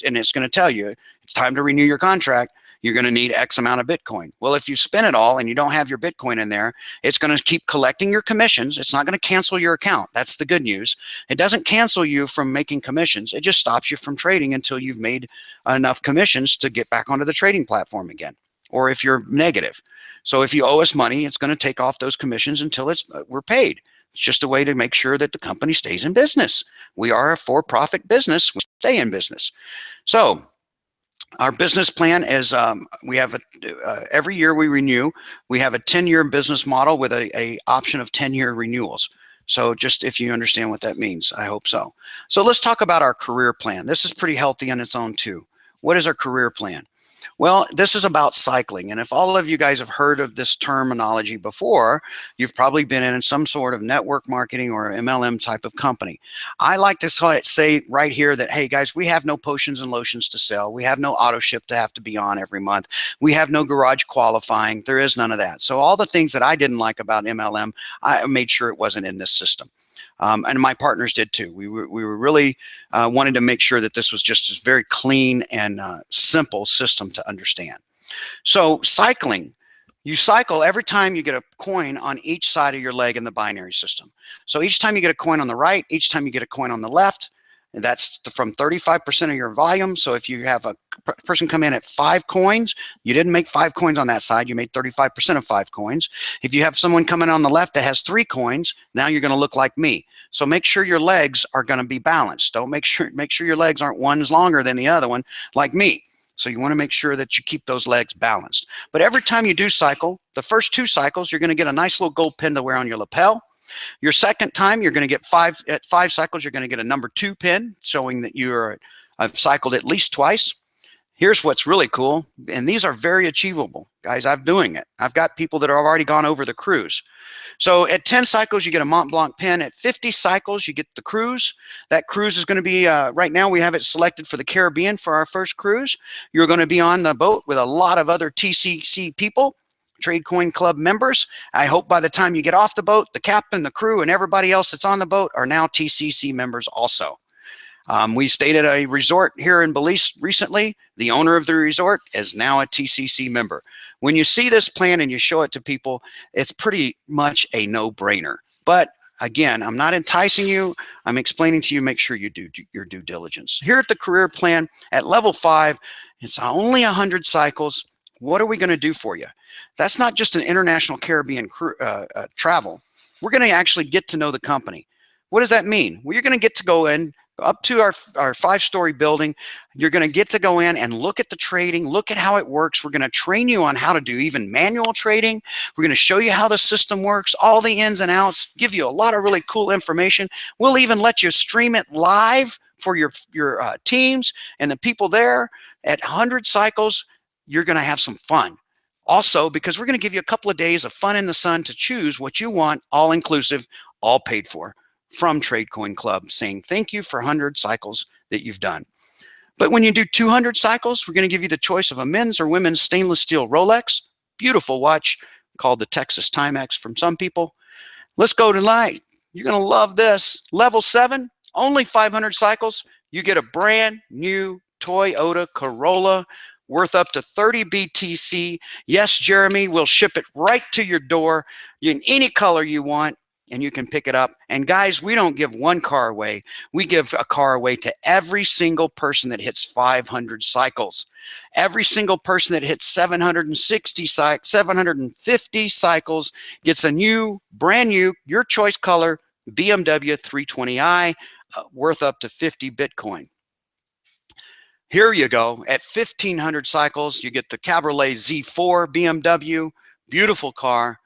and it's going to tell you it's time to renew your contract, You're going to need X amount of Bitcoin. Well, if you spin it all and you don't have your Bitcoin in there, it's going to keep collecting your commissions. It's not going to cancel your account. That's the good news. It doesn't cancel you from making commissions. It just stops you from trading until you've made enough commissions to get back onto the trading platform again, or if you're negative. So if you owe us money, it's going to take off those commissions until we're paid. It's just a way to make sure that the company stays in business. We are a for-profit business. We stay in business. So our business plan is we have every year we renew. We have a 10-year business model with a option of 10-year renewals. So just if you understand what that means, I hope so. So let's talk about our career plan. This is pretty healthy on its own too. What is our career plan? Well, this is about cycling. And if all of you guys have heard of this terminology before, you've probably been in some sort of network marketing or MLM type of company. I like to say right here that, hey guys, we have no potions and lotions to sell. We have no auto ship to have to be on every month. We have no garage qualifying. There is none of that. So all the things that I didn't like about MLM, I made sure it wasn't in this system. And my partners did too. We were really wanted to make sure that this was just a very clean and simple system to understand. So cycling, you cycle every time you get a coin on each side of your leg in the binary system. So each time you get a coin on the right, each time you get a coin on the left, and that's from 35% of your volume. So if you have a person come in at 5 coins, you didn't make 5 coins on that side, you made 35% of 5 coins. If you have someone coming on the left that has 3 coins, now you're going to look like me. So make sure your legs are going to be balanced. Don't make sure your legs aren't one's longer than the other one, like me. So you want to make sure that you keep those legs balanced. But every time you do cycle, the first 2 cycles, you're going to get a nice little gold pin to wear on your lapel. Your second time, you're going to get 5 cycles, you're going to get a number 2 pin showing that have cycled at least twice. Here's what's really cool, and these are very achievable, guys. I'm doing it. I've got people that have already gone over the cruise. So at 10 cycles, you get a Mont Blanc pin. At 50 cycles, you get the cruise. That cruise is going to be, right now we have it selected for the Caribbean for our first cruise. You're going to be on the boat with a lot of other TCC people, Trade Coin Club members. I hope by the time you get off the boat, the captain, the crew, and everybody else that's on the boat are now TCC members also. We stayed at a resort here in Belize recently. The owner of the resort is now a TCC member. When you see this plan and you show it to people, it's pretty much a no-brainer. But again, I'm not enticing you. I'm explaining to you, make sure you do your due diligence. Here at the career plan at level 5, it's only 100 cycles. What are we going to do for you? That's not just an international Caribbean travel. We're going to actually get to know the company. What does that mean? Well, you're going to get to go in up to our 5-story building. You're going to get to go in and look at the trading, look at how it works. We're going to train you on how to do even manual trading. We're going to show you how the system works, all the ins and outs, give you a lot of really cool information. We'll even let you stream it live for your teams and the people there. At 100 cycles, you're going to have some fun. Also, because we're going to give you a couple of days of fun in the sun to choose what you want, all inclusive, all paid for, from Trade Coin Club, saying thank you for 100 cycles that you've done. But when you do 200 cycles, we're going to give you the choice of a men's or women's stainless steel Rolex, beautiful watch called the Texas Timex from some people. Let's go tonight. You're going to love this. Level 7, only 500 cycles. You get a brand new Toyota Corolla worth up to 30 BTC. Yes, Jeremy, we'll ship it right to your door in any color you want, and you can pick it up. And guys, we don't give one car away. We give a car away to every single person that hits 500 cycles. Every single person that hits 750 cycles gets a brand new, your choice color BMW 320i worth up to 50 Bitcoin. Here you go. At 1,500 cycles, you get the Cabriolet Z4 BMW, beautiful car.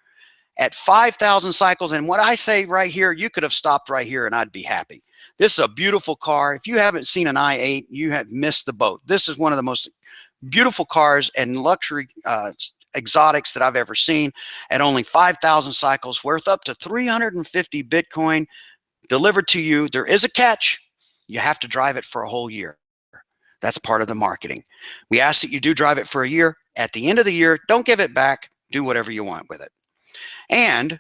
At 5,000 cycles, and what I say right here, you could have stopped right here and I'd be happy. This is a beautiful car. If you haven't seen an i8, you have missed the boat. This is one of the most beautiful cars and luxury exotics that I've ever seen. At only 5,000 cycles, worth up to 350 Bitcoin delivered to you. There is a catch. You have to drive it for a whole year. That's part of the marketing. We ask that you do drive it for a year. At the end of the year, don't give it back. Do whatever you want with it. And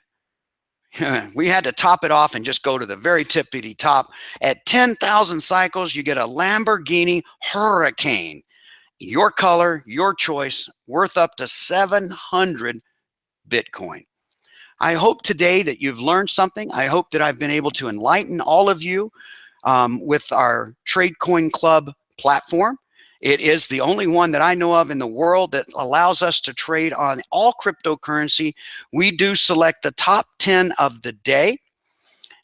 we had to top it off and just go to the very tippity top. At 10,000 cycles, you get a Lamborghini Hurricane. your color, your choice, worth up to 700 Bitcoin. I hope today that you've learned something. I hope that I've been able to enlighten all of you with our TradeCoin Club platform. It is the only one that I know of in the world that allows us to trade on all cryptocurrency. We do select the top 10 of the day,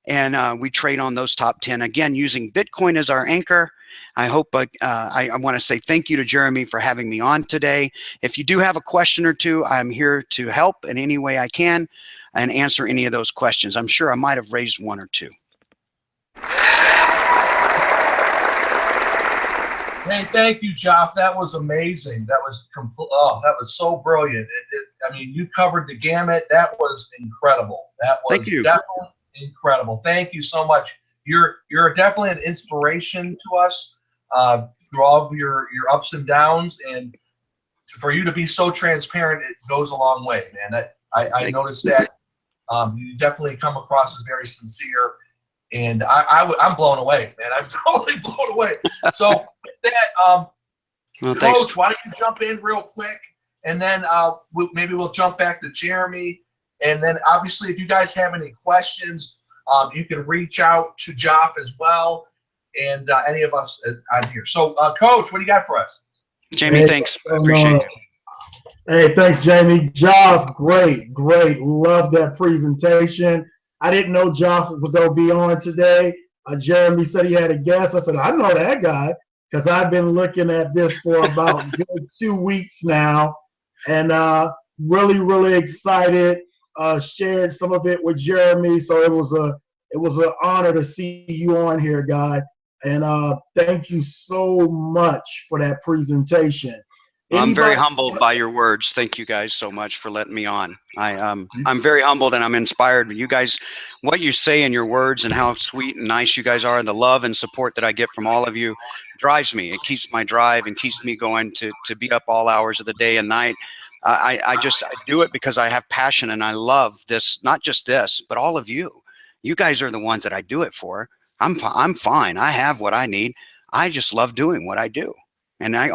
and we trade on those top 10, again, using Bitcoin as our anchor. I hope I want to say thank you to Jeremy for having me on today. If you do have a question or two, I'm here to help in any way I can and answer any of those questions. I'm sure I might have raised one or two. Hey, thank you, Joff. That was amazing. That was that was so brilliant. I mean, you covered the gamut. That was incredible. That was definitely incredible. Thank you so much. You're definitely an inspiration to us through all of your ups and downs, and for you to be so transparent, it goes a long way, man. I noticed that you definitely come across as very sincere. And I'm blown away, man. I'm totally blown away. So with that, Coach, why don't you jump in real quick, and then maybe we'll jump back to Jeremy. And then obviously, if you guys have any questions, you can reach out to Joff as well, and any of us on here. So, Coach, what do you got for us? Jamie, thanks. I appreciate you. Hey, thanks, Jamie. Joff, great. Love that presentation. I didn't know Joff was going to be on today. Jeremy said he had a guest. I said, I know that guy because I've been looking at this for about good 2 weeks now, and really excited. Shared some of it with Jeremy, so it was an honor to see you on here, guy. And thank you so much for that presentation. I'm very humbled by your words. Thank you guys so much for letting me on. I'm very humbled and I'm inspired. You guys, what you say in your words and how sweet and nice you guys are, and the love and support that I get from all of you drives me. It keeps my drive and keeps me going to be up all hours of the day and night. I do it because I have passion and I love this, not just this, but all of you. You guys are the ones that I do it for. I'm fine. I have what I need. I just love doing what I do. And I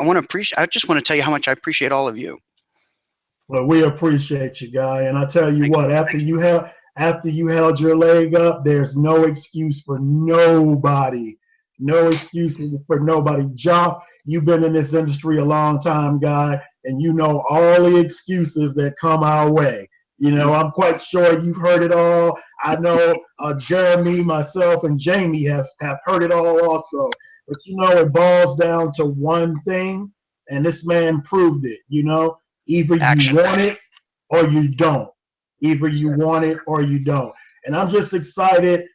just want to tell you how much I appreciate all of you. Well, we appreciate you, guy. And I tell you what, after you held your leg up, there's no excuse for nobody. No excuse for nobody. Joff, you've been in this industry a long time, guy, and you know all the excuses that come our way. You know, I'm quite sure you've heard it all. I know Jeremy, myself, and Jamie have heard it all also. But, you know, it boils down to one thing, and this man proved it, you know. Either you want it or you don't. Either you want it or you don't. And I'm just excited.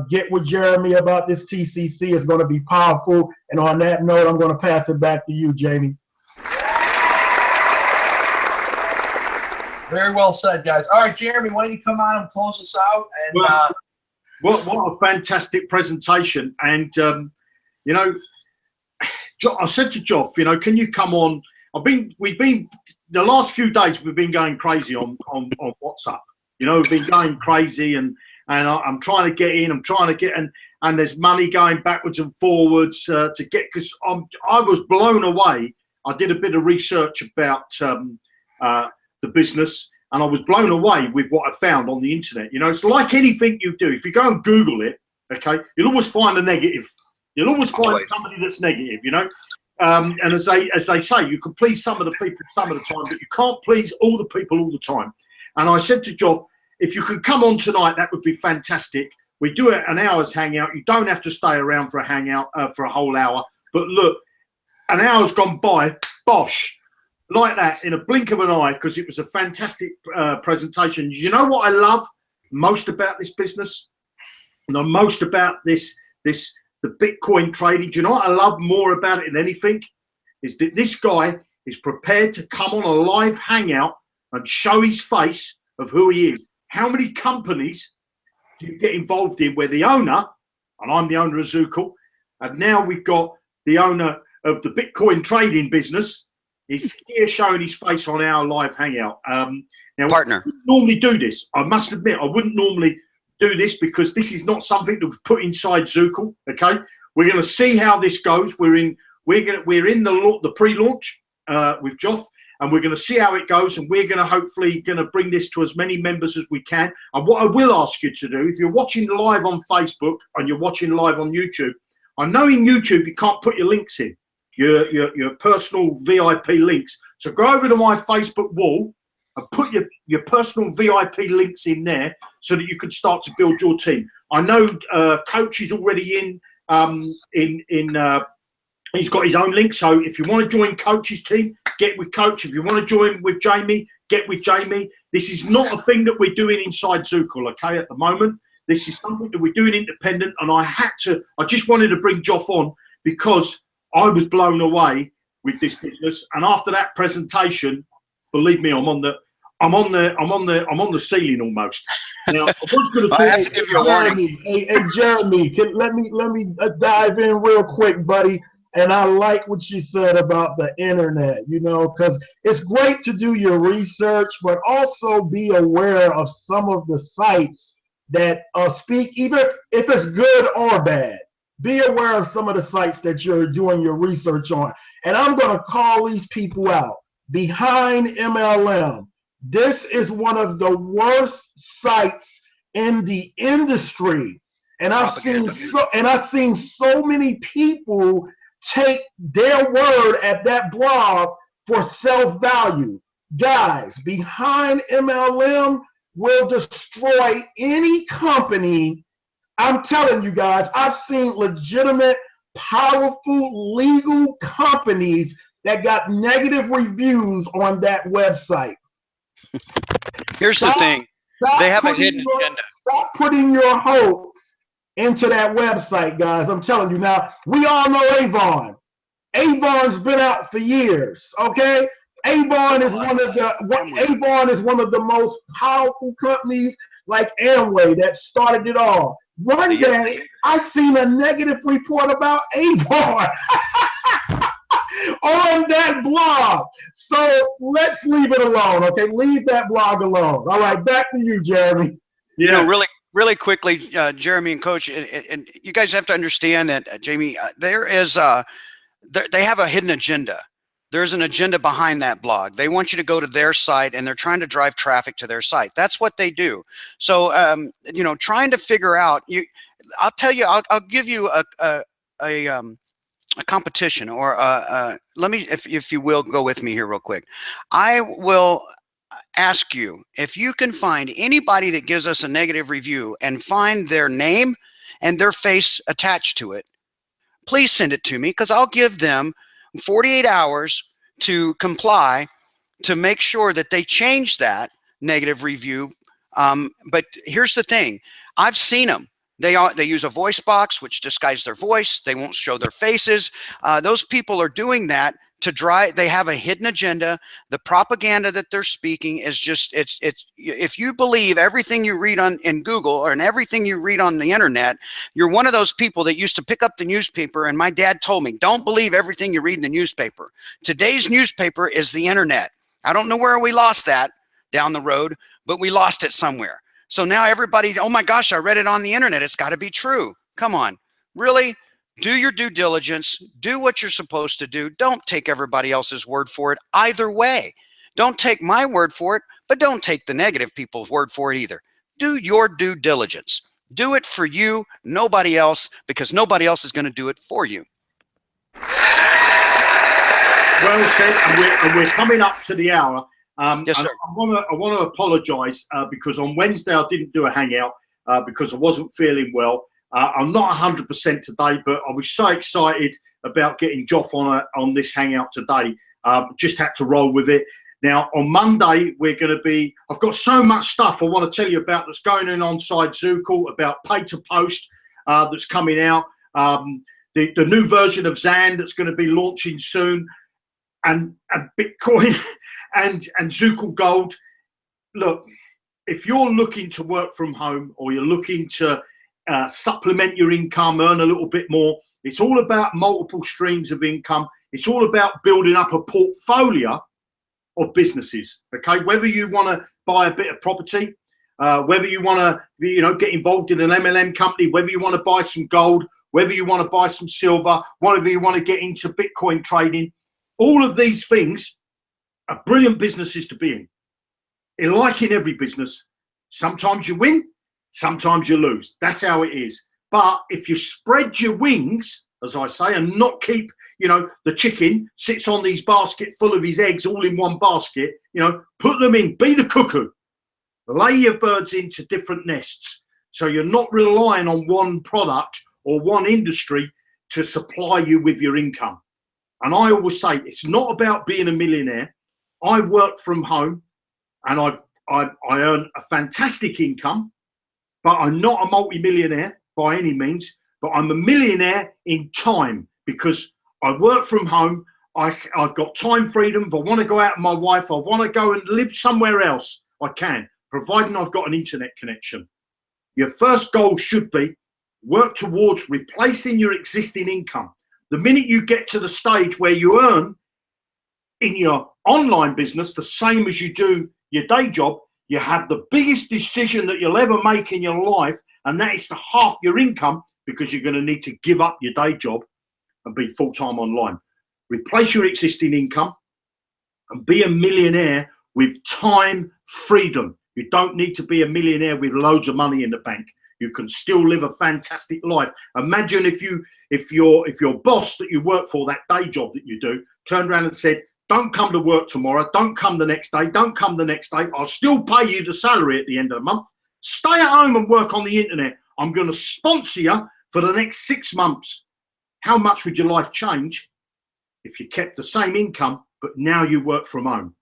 Get with Jeremy about this TCC. It's going to be powerful. And on that note, I'm going to pass it back to you, Jamie. Very well said, guys. All right, Jeremy, why don't you come on and close us out? And what a fantastic presentation. And you know, I said to Joff, you know, can you come on? We've been the last few days we've been going crazy on WhatsApp. You know, we've been going crazy, and I'm trying to get in. I'm trying to get in, and there's money going backwards and forwards to get, because I was blown away. I did a bit of research about the business, and I was blown away with what I found on the internet. You know, it's like anything you do. If you go and Google it, okay, you'll always find a negative. You'll always find somebody that's negative, you know. And as they say, you can please some of the people some of the time, but you can't please all the people all the time. And I said to Joff, if you could come on tonight, that would be fantastic. We do it an hour's hangout. You don't have to stay around for a hangout for a whole hour. But look, an hour's gone by, bosh, like that, in a blink of an eye, because it was a fantastic presentation. You know what I love most about this business? The most about the Bitcoin trading, do you know what I love more about it than anything? Is that this guy is prepared to come on a live hangout and show his face of who he is. How many companies do you get involved in where the owner, and I'm the owner of Zukul, and now we've got the owner of the Bitcoin trading business, is here showing his face on our live hangout. Now, partner, we wouldn't normally do this. I must admit, I wouldn't normally do this because this is not something that we've put inside Zukul. Okay, we're going to see how this goes. We're in we're in the pre-launch with Joff, and we're going to see how it goes, and we're going to hopefully bring this to as many members as we can. And what I will ask you to do, if you're watching live on Facebook and you're watching live on YouTube, I know in YouTube you can't put your links in, your personal VIP links. So go over to my Facebook wall and put your personal VIP links in there so that you can start to build your team. I know Coach is already in. He's got his own link. So if you want to join Coach's team, get with Coach. If you want to join with Jamie, get with Jamie. This is not a thing that we're doing inside Zukul, okay, at the moment. This is something that we're doing independent, and I just wanted to bring Joff on because I was blown away with this business. And after that presentation, believe me, I'm on the ceiling almost. Now, I was going to I have to give you a warning. Hey, Jeremy, let me dive in real quick, buddy. And I like what you said about the internet, you know, because it's great to do your research, but also be aware of some of the sites that speak, even if it's good or bad. Be aware of some of the sites that you're doing your research on. And I'm going to call these people out. Behind MLM. This is one of the worst sites in the industry. And I've seen so many people take their word at that blog for self-value. Guys, Behind MLM will destroy any company. I'm telling you guys, I've seen legitimate, powerful, legal companies that got negative reviews on that website. Here's the thing. They have a hidden agenda. Stop putting your hopes into that website, guys. I'm telling you now, we all know Avon. Avon's been out for years, okay? Avon is one of the most powerful companies like Amway that started it all. One day, I seen a negative report about Avon on that blog. So let's leave it alone, okay? Leave that blog alone. All right, back to you, Jeremy. Yeah, really quickly, Jeremy and Coach, and you guys have to understand that, Jamie, they have a hidden agenda. There's an agenda behind that blog. They want you to go to their site, and they're trying to drive traffic to their site. That's what they do. So, trying to figure out. I'll tell you. I'll give you a competition, or let me, if you will, go with me here real quick. I will ask you if you can find anybody that gives us a negative review and find their name and their face attached to it. Please send it to me, because I'll give them 48 hours to comply to make sure that they change that negative review. But here's the thing. I've seen them. They use a voice box, which disguises their voice. They won't show their faces. Those people are doing that to drive. They have a hidden agenda. The propaganda that they're speaking is just, it's if you believe everything you read in Google or in everything you read on the internet, you're one of those people that used to pick up the newspaper. And my dad told me, don't believe everything you read in the newspaper. Today's newspaper is the internet. I don't know where we lost that down the road, but we lost it somewhere. So now everybody, oh my gosh, I read it on the internet. It's got to be true. Come on. Really? Do your due diligence. Do what you're supposed to do. Don't take everybody else's word for it either way. Don't take my word for it, but don't take the negative people's word for it either. Do your due diligence. Do it for you, nobody else, because nobody else is going to do it for you. Well said, and we're coming up to the hour. Yes, sir. I want to apologise because on Wednesday I didn't do a hangout because I wasn't feeling well. I'm not 100% today, but I was so excited about getting Joff on this hangout today. Just had to roll with it. Now on Monday we're going to be. I've got so much stuff I want to tell you about that's going on inside Zukul, about pay to post that's coming out, the new version of Zand that's going to be launching soon, and Bitcoin. And Zukul Gold. Look, if you're looking to work from home or you're looking to supplement your income, earn a little bit more, it's all about multiple streams of income. It's all about building up a portfolio of businesses. Okay, whether you want to buy a bit of property, whether you want to, get involved in an MLM company, whether you want to buy some gold, whether you want to buy some silver, whether you want to get into Bitcoin trading, all of these things are brilliant businesses to be in. Like in every business, sometimes you win, sometimes you lose. That's how it is. But if you spread your wings, as I say, and not keep, you know, the chicken sits on these basket full of his eggs all in one basket, you know, put them in, be the cuckoo. Lay your birds into different nests. So you're not relying on one product or one industry to supply you with your income. And I always say, it's not about being a millionaire. I work from home and I earn a fantastic income, but I'm not a multi-millionaire by any means, but I'm a millionaire in time because I work from home. I've got time freedom. If I want to go out with my wife, I want to go and live somewhere else, I can, providing I've got an internet connection. Your first goal should be work towards replacing your existing income. The minute you get to the stage where you earn in your online business the same as you do your day job, you have the biggest decision that you'll ever make in your life, and that is to halve your income because you're going to need to give up your day job and be full-time online. Replace your existing income and be a millionaire with time freedom. You don't need to be a millionaire with loads of money in the bank. You can still live a fantastic life. Imagine if your boss that you work for, that day job that you do, turned around and said, don't come to work tomorrow, don't come the next day, don't come the next day. I'll still pay you the salary at the end of the month. Stay at home and work on the internet. I'm going to sponsor you for the next 6 months. How much would your life change if you kept the same income, but now you work from home?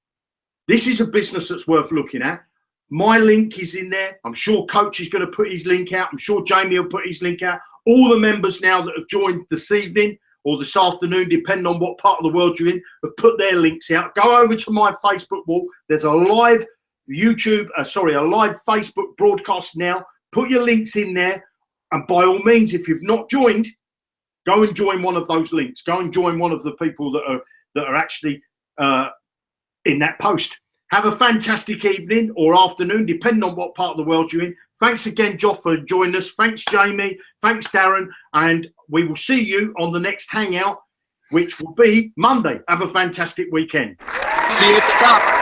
This is a business that's worth looking at. My link is in there. I'm sure Coach is going to put his link out. I'm sure Jamie will put his link out. All the members now that have joined this evening or this afternoon, depending on what part of the world you're in, have put their links out. Go over to my Facebook wall. There's a live a live Facebook broadcast now. Put your links in there. And by all means, if you've not joined, go and join one of those links. Go and join one of the people that are actually in that post. Have a fantastic evening or afternoon, depending on what part of the world you're in. Thanks again, Joff, for joining us. Thanks, Jamie. Thanks, Darren. And we will see you on the next Hangout, which will be Monday. Have a fantastic weekend. See you at the top.